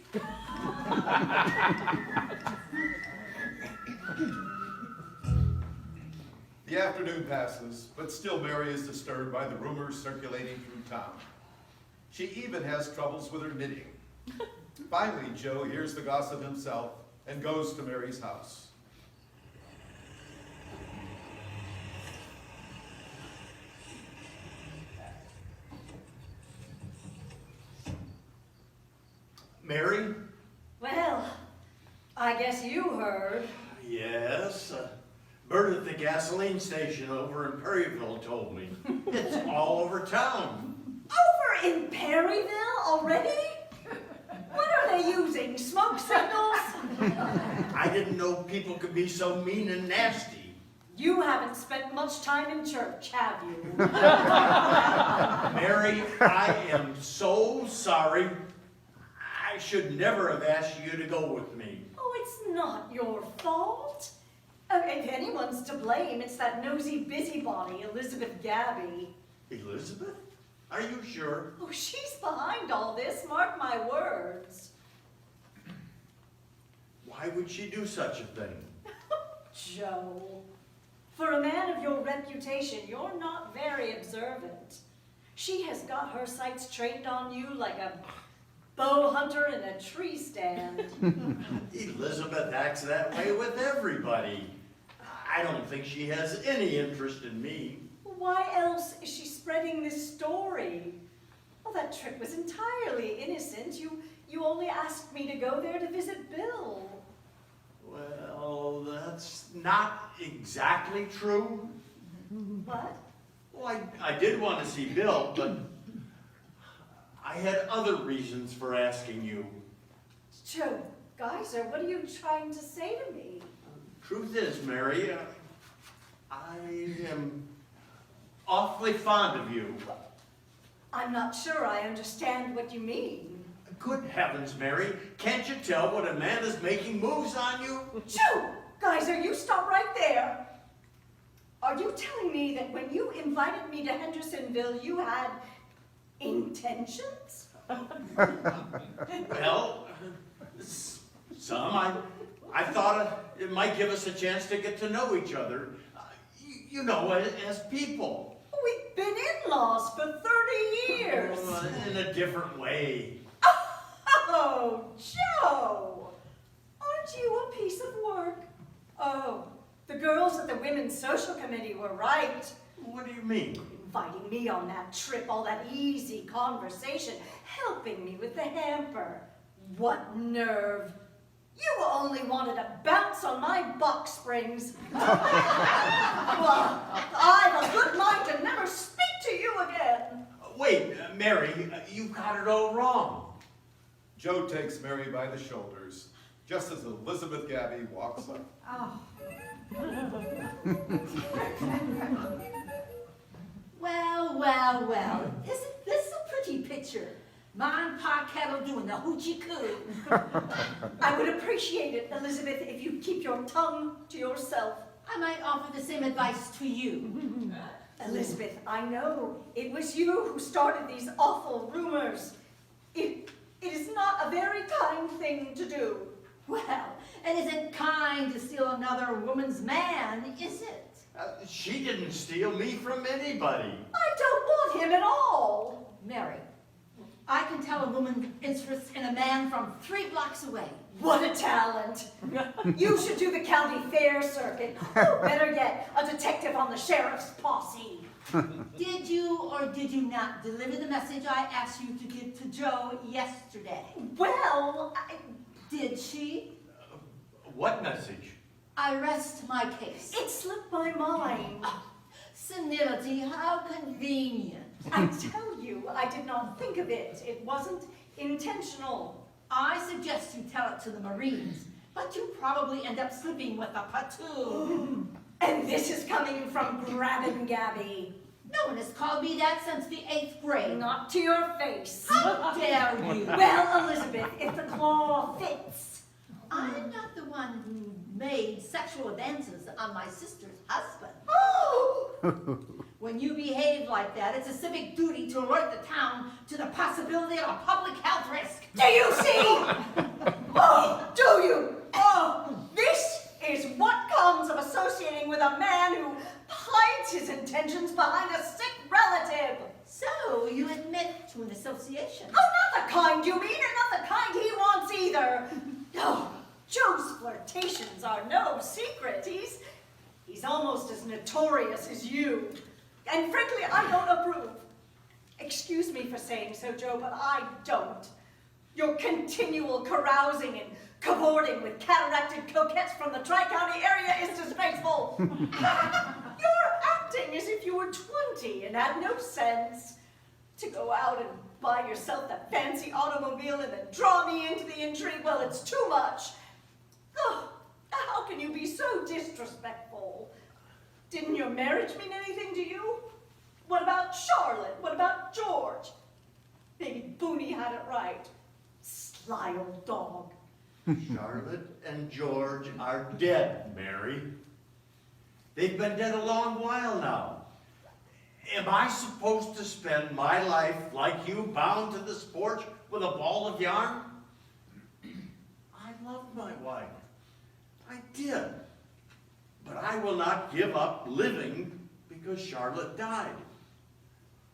The afternoon passes, but still Mary is disturbed by the rumors circulating through town. She even has troubles with her knitting. Finally, Joe hears the gossip himself and goes to Mary's house. Mary? Well, I guess you heard. Yes. Bert at the gasoline station over in Perryville told me. It's all over town. In Perryville already? What are they using? Smoke signals? I didn't know people could be so mean and nasty. You haven't spent much time in church, have you? Mary, I am so sorry. I should never have asked you to go with me. Oh, it's not your fault. If anyone's to blame, it's that nosy busybody, Elizabeth Gabby. Elizabeth? Are you sure? Oh, she's behind all this, mark my words. Why would she do such a thing? Joe, for a man of your reputation, you're not very observant. She has got her sights trained on you like a bow hunter in a tree stand. Elizabeth acts that way with everybody. I don't think she has any interest in me. Why else is she spreading this story? Well, that trip was entirely innocent. You only asked me to go there to visit Bill. Well, that's not exactly true. What? Well, I did want to see Bill, but I had other reasons for asking you. Joe Geyser, what are you trying to say to me? Truth is, Mary, I am awfully fond of you. I'm not sure I understand what you mean. Good heavens, Mary, can't you tell when a man is making moves on you? Joe Geyser, you stop right there. Are you telling me that when you invited me to Hendersonville, you had intentions? Well, some. I thought it might give us a chance to get to know each other. You know, as people. We've been in-laws for 30 years. In a different way. Oh, Joe! Aren't you a piece of work? Oh, the girls at the Women's Social Committee were right. What do you mean? Inviting me on that trip, all that easy conversation, helping me with the hamper. What nerve! You only wanted to bounce on my box springs. Well, I've a good mind to never speak to you again. Wait, Mary, you got it all wrong. Joe takes Mary by the shoulders, just as Elizabeth Gabby walks up. Oh. Well, isn't this a pretty picture? Ma and Pa Kettle doing the hoochie coo. I would appreciate it, Elizabeth, if you keep your tongue to yourself. I might offer the same advice to you. Elizabeth, I know it was you who started these awful rumors. It is not a very kind thing to do. Well, it isn't kind to steal another woman's man, is it? She didn't steal me from anybody. I don't want him at all. Mary, I can tell a woman's interest in a man from 3 blocks away. What a talent. You should do the county fair circuit. Or better yet, a detective on the sheriff's posse. Did you or did you not deliver the message I asked you to give to Joe yesterday? Well, Did she? What message? I rest my case. it slipped my mind. Senility, how convenient. I tell you, I did not think of it. It wasn't intentional. I suggest you tell it to the Marines, but you probably end up sleeping with a platoon. And this is coming from Grabbin' Gabby. No one has called me that since the 8th grade. Not to your face. How dare you? Well, Elizabeth, if the claw fits. I'm not the one who made sexual advances on my sister's husband. Oh! When you behave like that, it's a civic duty to alert the town to the possibility of a public health risk. Do you see? Oh, do you? Oh, this is what comes of associating with a man who hides his intentions behind a sick relative. So you admit to an association? Oh, not the kind you mean, and not the kind he wants either. No, Joe's flirtations are no secret. He's almost as notorious as you. And frankly, I don't approve. Excuse me for saying so, Joe, but I don't. Your continual carousing and cavorting with cataracted coquettes from the Tri-County area is disgraceful. You're acting as if you were 20 and had no sense. To go out and buy yourself that fancy automobile and then draw me into the intrigue, well, it's too much. Oh, how can you be so disrespectful? Didn't your marriage mean anything to you? What about Charlotte? What about George? Maybe Booney had it right. Sly old dog. Charlotte and George are dead, Mary. They've been dead a long while now. Am I supposed to spend my life like you, bound to this porch with a ball of yarn? I loved my wife. I did. But I will not give up living because Charlotte died.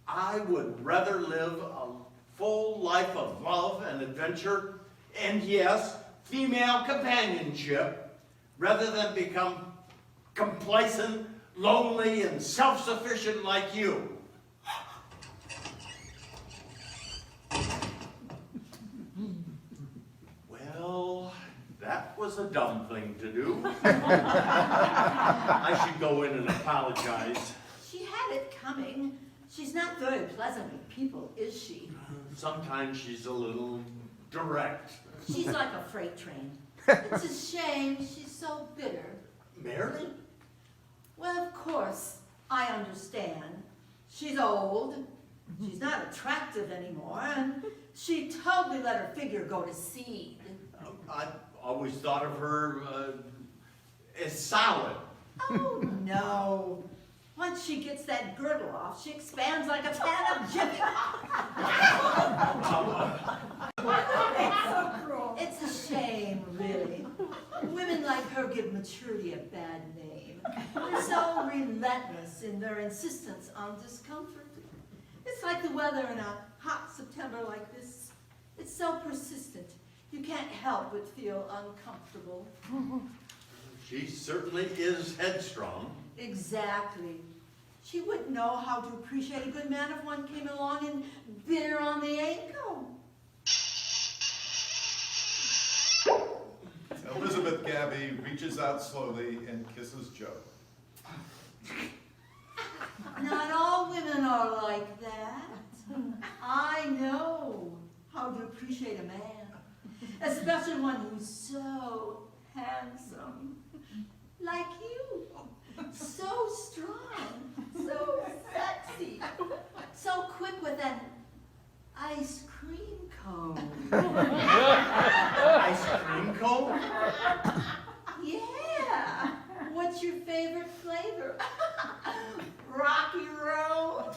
I would rather live a full life of love and adventure, and yes, female companionship, rather than become complacent, lonely, and self-sufficient like you. Well, that was a dumb thing to do. I should go in and apologize. She had it coming. She's not very pleasant with people, is she? Sometimes she's a little direct. She's like a freight train. It's a shame she's so bitter. Mary? Well, of course, I understand. She's old, she's not attractive anymore, and she totally let her figure go to seed. I've always thought of her as solid. Oh, no. Once she gets that girdle off, she expands like a pan of jiffy. It's a shame, really. Women like her give maturity a bad name. They're so relentless in their insistence on discomfort. It's like the weather in a hot September like this. It's so persistent, you can't help but feel uncomfortable. She certainly is headstrong. Exactly. She wouldn't know how to appreciate a good man if one came along and bit her on the ankle. Elizabeth Gabby reaches out slowly and kisses Joe. Not all women are like that. I know how to appreciate a man, especially one who's so handsome, like you. So strong, so sexy, so quick with an ice cream cone. Ice cream cone? Yeah. What's your favorite flavor? Rocky Road.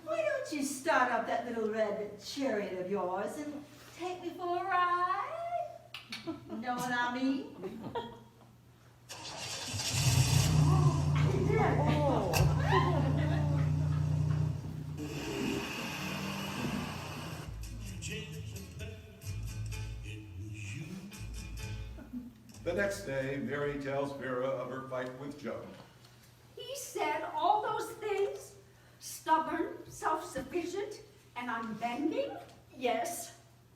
Why don't you start up that little red chariot of yours and take me for a ride? Know what I mean? The next day, Mary tells Vera of her fight with Joe. He said all those things? Stubborn, self-sufficient, and unbending? Yes,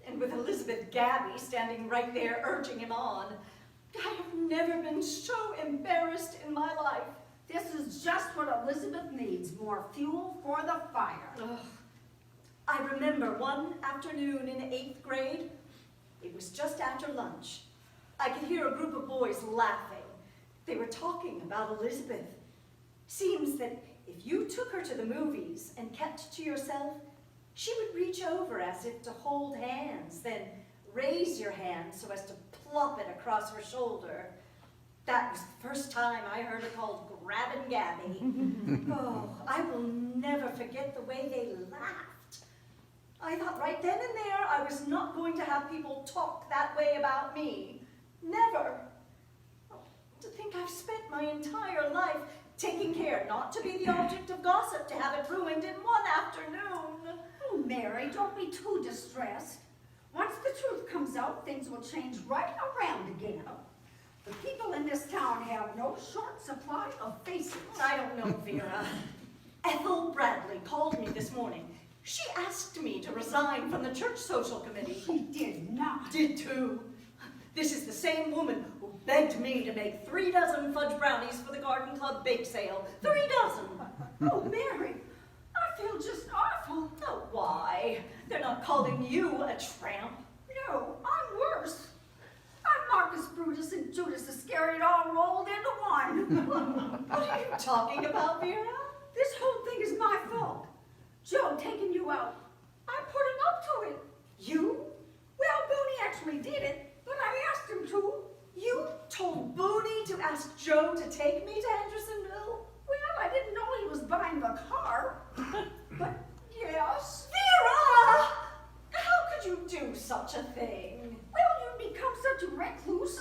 and with Elizabeth Gabby standing right there urging him on. I have never been so embarrassed in my life. This is just what Elizabeth needs, more fuel for the fire. Ugh. I remember one afternoon in 8th grade. It was just after lunch. I could hear a group of boys laughing. They were talking about Elizabeth. Seems that if you took her to the movies and kept to yourself, she would reach over as if to hold hands, then raise your hand so as to plop it across her shoulder. That was the first time I heard her called Grabbin' Gabby. Oh, I will never forget the way they laughed. I thought right then and there I was not going to have people talk that way about me. Never. Oh, to think I've spent my entire life taking care not to be the object of gossip, to have it ruined in one afternoon. Oh, Mary, don't be too distressed. Once the truth comes out, things will change right around again. The people in this town have no short supply of faces. I don't know, Vera. Ethel Bradley called me this morning. She asked me to resign from the church social committee. She did not. Did too. This is the same woman who begged me to make 3 dozen fudge brownies for the garden club bake sale. 3 dozen. Oh, Mary, I feel just calling you a tramp. No, I'm worse. I'm Marcus Brutus and Judas Iscariot all rolled into one. What are you talking about, Vera? This whole thing is my fault. Joe taking you out. I put him up to it. You? Well, Booney actually did it, but I asked him to. You told Booney to ask Joe to take me to Hendersonville? Well, I didn't know he was buying the car. But yes. Vera! How could you do such a thing? Well, you become such a recluse.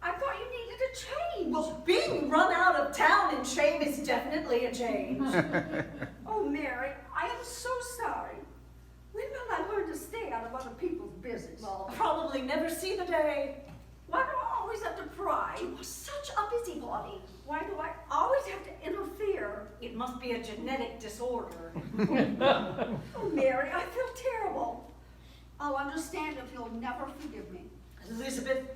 I thought you needed a change. Well, being run out of town in shame is definitely a change. Oh, Mary, I am so sorry. When will I learn to stay out of other people's business? Well, I'll probably never see the day. Why do I always have to pry? You are such a busybody. Why do I always have to interfere? It must be a genetic disorder. Oh, Mary, I feel terrible. I'll understand if you'll never forgive me. Elizabeth,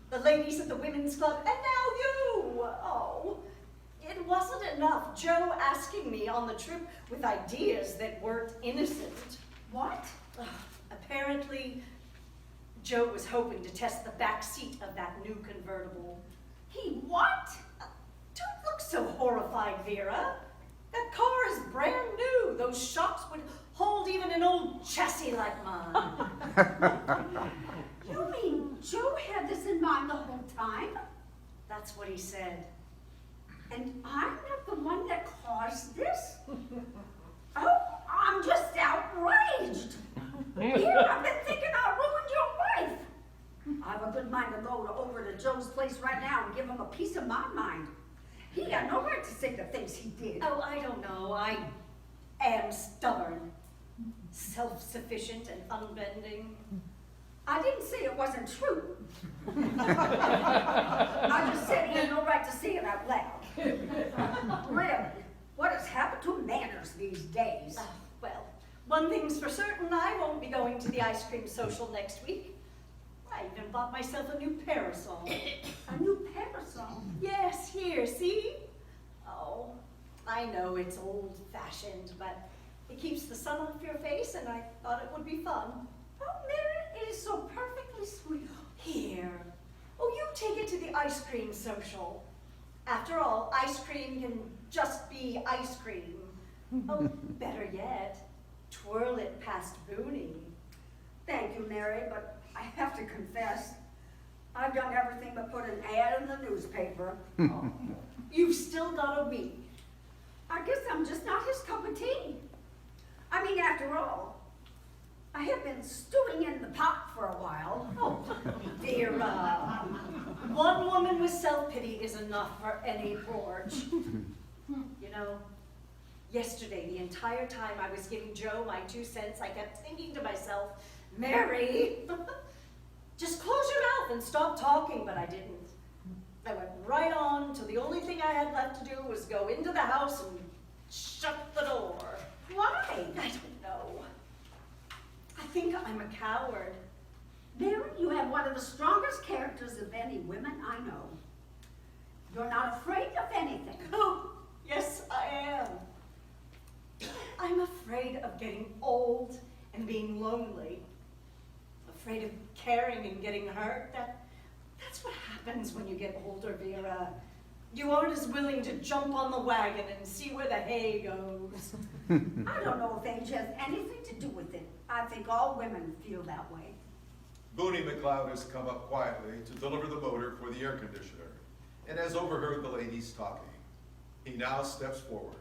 the ladies at the women's club, and now you! Oh, it wasn't enough Joe asking me on the trip with ideas that weren't innocent. What? Apparently, Joe was hoping to test the back seat of that new convertible. He what? Don't look so horrified, Vera. That car is brand new. Those shocks would hold even an old chassis like mine. You mean Joe had this in mind the whole time? That's what he said. And I'm not the one that caused this? Oh, I'm just outraged. Here, I've been thinking I ruined your life. I have a good mind to go over to Joe's place right now and give him a piece of my mind. He had no right to say the things he did. Oh, I don't know. I am stubborn, self-sufficient, and unbending. I didn't say it wasn't true. I just said he had no right to say it out loud. Really, what has happened to manners these days? Well, one thing's for certain, I won't be going to the ice cream social next week. I even bought myself a new parasol. A new parasol? Yes, here, see? Oh, I know it's old-fashioned, but it keeps the sun off your face, and I thought it would be fun. Oh, Mary, it is so perfectly sweet. Here. Oh, you take it to the ice cream social. After all, ice cream can just be ice cream. Oh, better yet, twirl it past Booney. Thank you, Mary, but I have to confess, I've done everything but put an ad in the newspaper. Oh, you've still got a week. I guess I'm just not his cup of tea. I mean, after all, I have been stewing in the pot for a while. Oh, Vera. One woman with self-pity is enough for any porch. You know, yesterday, the entire time I was giving Joe my 2 cents, I kept thinking to myself, Mary, just close your mouth and stop talking, but I didn't. I went right on till the only thing I had left to do was go into the house and shut the door. Why? I don't know. I think I'm a coward. Mary, you have one of the strongest characters of any women I know. You're not afraid of anything. Oh, yes, I am. I'm afraid of getting old and being lonely. Afraid of caring and getting hurt. That's what happens when you get older, Vera. You aren't as willing to jump on the wagon and see where the hay goes. I don't know if age has anything to do with it. I think all women feel that way. Booney McLeod has come up quietly to deliver the motor for the air conditioner and has overheard the ladies talking. He now steps forward.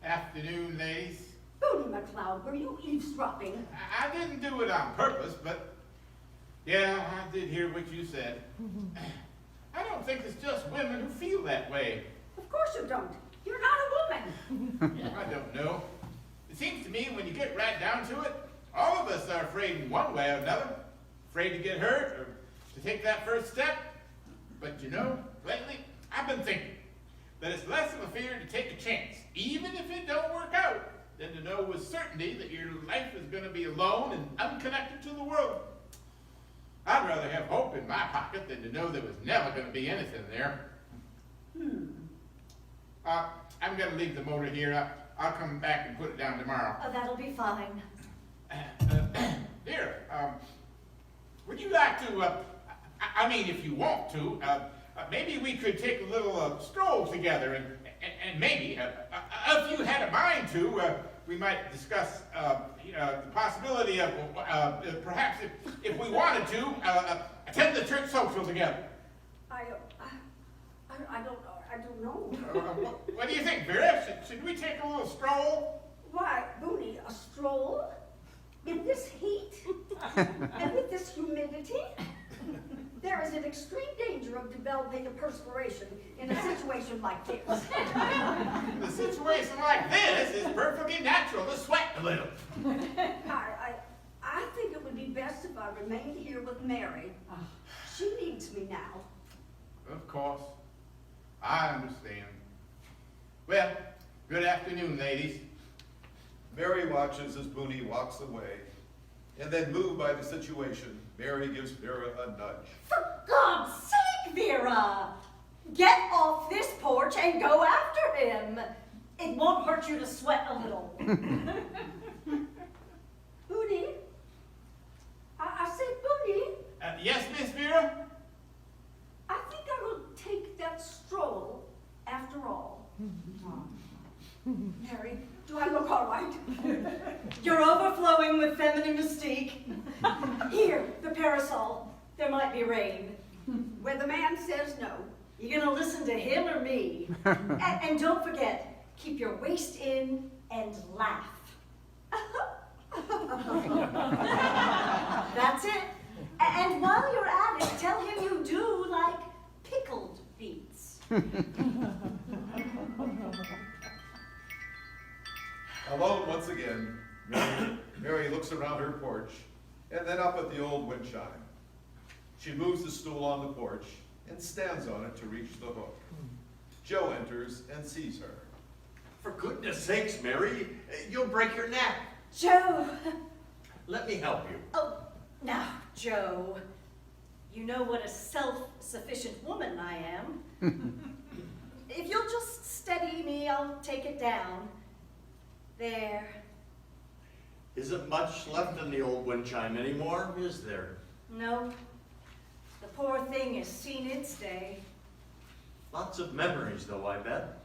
Afternoon, ladies. Booney McLeod, were you eavesdropping? I didn't do it on purpose, but yeah, I did hear what you said. I don't think it's just women who feel that way. Of course you don't. You're not a woman. I don't know. It seems to me when you get right down to it, all of us are afraid in one way or another. Afraid to get hurt or to take that first step. But you know, lately, I've been thinking that it's less of a fear to take a chance, even if it don't work out, than to know with certainty that your life is going to be alone and unconnected to the world. I'd rather have hope in my pocket than to know there was never going to be anything there. I'm going to leave the motor here. I'll come back and put it down tomorrow. Oh, that'll be fine. Here, would you like to, I mean, if you want to, maybe we could take a little stroll together and maybe, if you had a mind to, we might discuss the possibility of perhaps if we wanted to attend the church social together. I don't know. What do you think, Vera? Should we take a little stroll? Why, Booney, a stroll? In this heat? And with this humidity? There is an extreme danger of developing a perspiration in a situation like this. The situation like this is perfectly natural to sweat a little. I think it would be best if I remained here with Mary. She needs me now. Of course. I understand. Well, good afternoon, ladies. Mary watches as Booney walks away, and then moved by the situation, Mary gives Vera a nudge. For God's sake, Vera! Get off this porch and go after him. It won't hurt you to sweat a little. Booney? I said Booney. Yes, Miss Vera? I think I will take that stroll after all. Mary, do I look all right? You're overflowing with feminine mystique. Here, the parasol. There might be rain. When the man says no. You gonna listen to him or me? And don't forget, keep your waist in and laugh. That's it. And while you're at it, tell him you do like pickled beets. Alone once again, Mary looks around her porch and then up at the old wind chime. She moves the stool on the porch and stands on it to reach the hook. Joe enters and sees her. For goodness sakes, Mary, you'll break your neck. Joe! Let me help you. Oh, now, Joe, you know what a self-sufficient woman I am. If you'll just steady me, I'll take it down. There. Isn't much left in the old wind chime anymore, is there? No. The poor thing has seen its day. Lots of memories, though, I bet.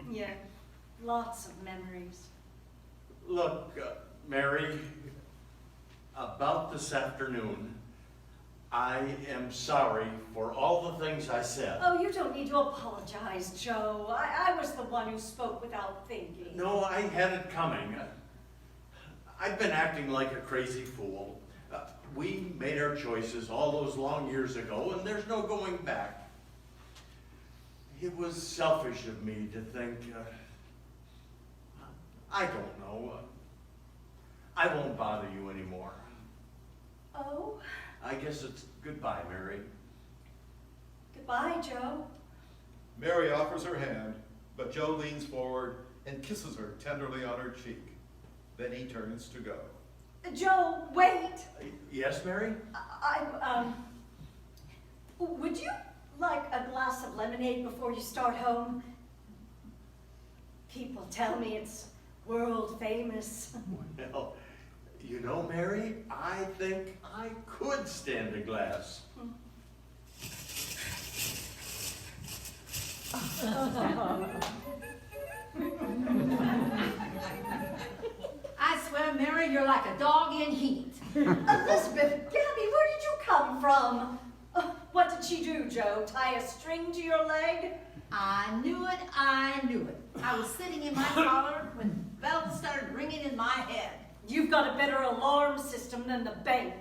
Yeah, lots of memories. Look, Mary, about this afternoon, I am sorry for all the things I said. Oh, you don't need to apologize, Joe. I was the one who spoke without thinking. No, I had it coming. I've been acting like a crazy fool. We made our choices all those long years ago, and there's no going back. It was selfish of me to think, I don't know. I won't bother you anymore. Oh? I guess it's goodbye, Mary. Goodbye, Joe. Mary offers her hand, but Joe leans forward and kisses her tenderly on her cheek. Then he turns to go. Joe, wait! Yes, Mary? Would you like a glass of lemonade before you start home? People tell me it's world famous. Well, you know, Mary, I think I could stand a glass. I swear, Mary, you're like a dog in heat. Elizabeth, Gabby, where did you come from? What did she do, Joe? Tie a string to your leg? I knew it, I knew it. I was sitting in my collar when bells started ringing in my head. You've got a better alarm system than the bank.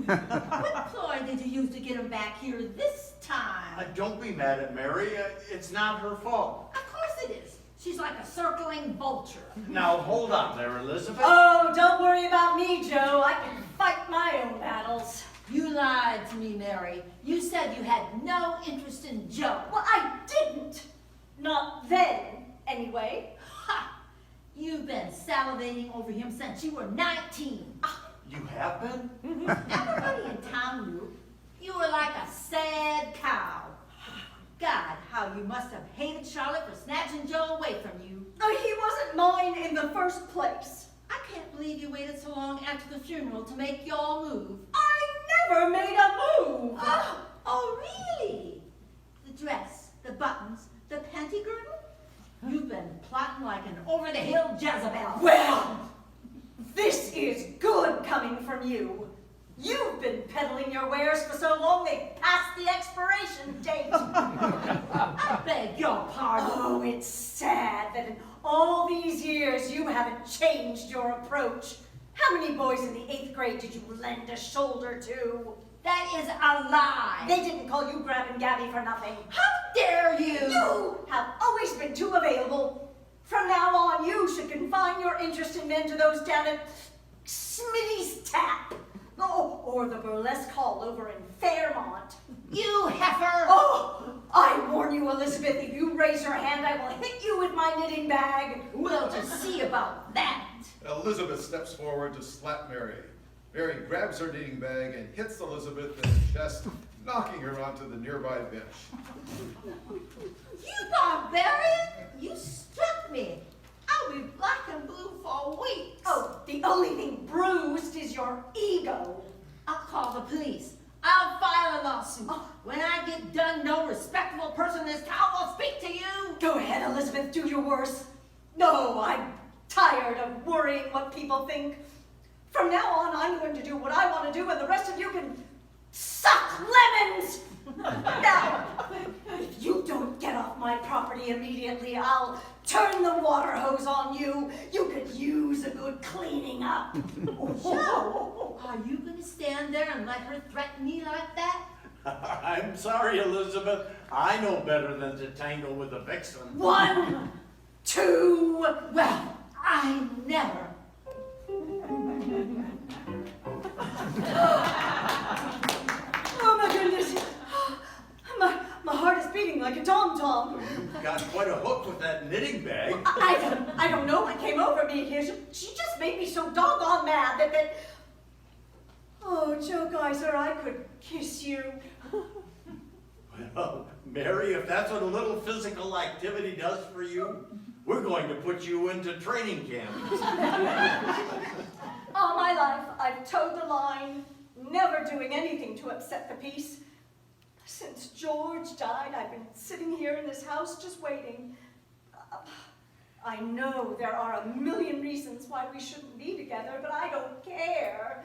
What ploy did you use to get him back here this time? Don't be mad at Mary. It's not her fault. Of course it is. She's like a circling vulture. Now, hold on there, Elizabeth. Oh, don't worry about me, Joe. I can fight my own battles. You lied to me, Mary. You said you had no interest in Joe. Well, I didn't. Not then, anyway. Ha! You've been salivating over him since you were 19. You have been? Everybody in town knew you were like a sad cow. God, how you must have hated Charlotte for snatching Joe away from you. Oh, he wasn't mine in the first place. I can't believe you waited so long after the funeral to make your move. I never made a move. Oh, really? The dress, the buttons, the panty girdle? You've been plotting like an over-the-hill Jezebel. Well, this is good coming from you. You've been peddling your wares for so long they passed the expiration date. I beg your pardon. Oh, it's sad that in all these years you haven't changed your approach. How many boys in the 8th grade did you lend a shoulder to? That is a lie. They didn't call you Grab and Gabby for nothing. How dare you? You have always been too available. From now on, you should confine your interest in men to those down at Smitty's Tap. Oh, or the burlesque hall over in Fairmont. You heifer! Oh, I warn you, Elizabeth, if you raise your hand, I will hit you with my knitting bag. We'll just see about that. Elizabeth steps forward to slap Mary. Mary grabs her knitting bag and hits Elizabeth in the chest, knocking her onto the nearby bench. You barbarian! You struck me. I'll be black and blue for weeks. Oh, the only thing bruised is your ego. I'll call the police. I'll file a lawsuit. When I get done, no respectable person in this town will speak to you. Go ahead, Elizabeth, do your worst. No, I'm tired of worrying what people think. From now on, I'm going to do what I want to do, and the rest of you can suck lemons. Now, if you don't get off my property immediately, I'll turn the water hose on you. You could use a good cleaning up. Joe, are you going to stand there and let her threaten me like that? I'm sorry, Elizabeth. I know better than to tangle with a vixen. 1, 2. Well, I never. Oh my goodness. My heart is beating like a tom-tom. You've got quite a hook with that knitting bag. I don't know what came over me here. She just made me so doggone mad that... Oh, Joe Geyser, I could kiss you. Well, Mary, if that's what a little physical activity does for you, we're going to put you into training camp. All my life, I've towed the line, never doing anything to upset the peace. Since George died, I've been sitting here in this house just waiting. I know there are a million reasons why we shouldn't be together, but I don't care.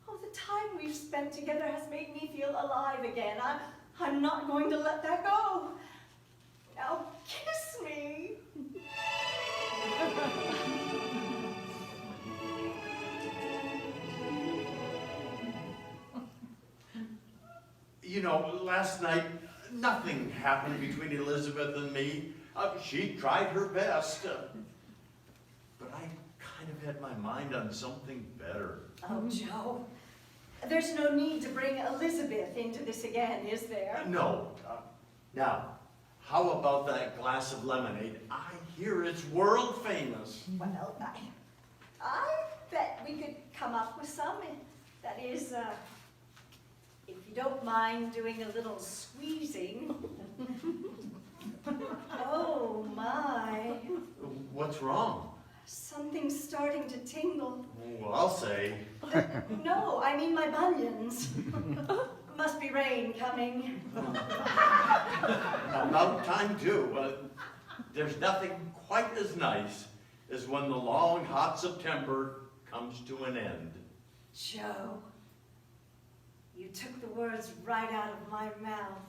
Oh, the time we've spent together has made me feel alive again. I'm not going to let that go. Now kiss me. You know, last night, nothing happened between Elizabeth and me. She tried her best. But I kind of had my mind on something better. Oh, Joe, there's no need to bring Elizabeth into this again, is there? No. Now, how about that glass of lemonade? I hear it's world famous. Well, I bet we could come up with some. That is, if you don't mind doing a little squeezing. Oh, my. What's wrong? Something's starting to tingle. Well, I'll say. No, I mean my bunions. Must be rain coming. About time, too. There's nothing quite as nice as when the long, hot September comes to an end. Joe, you took the words right out of my mouth.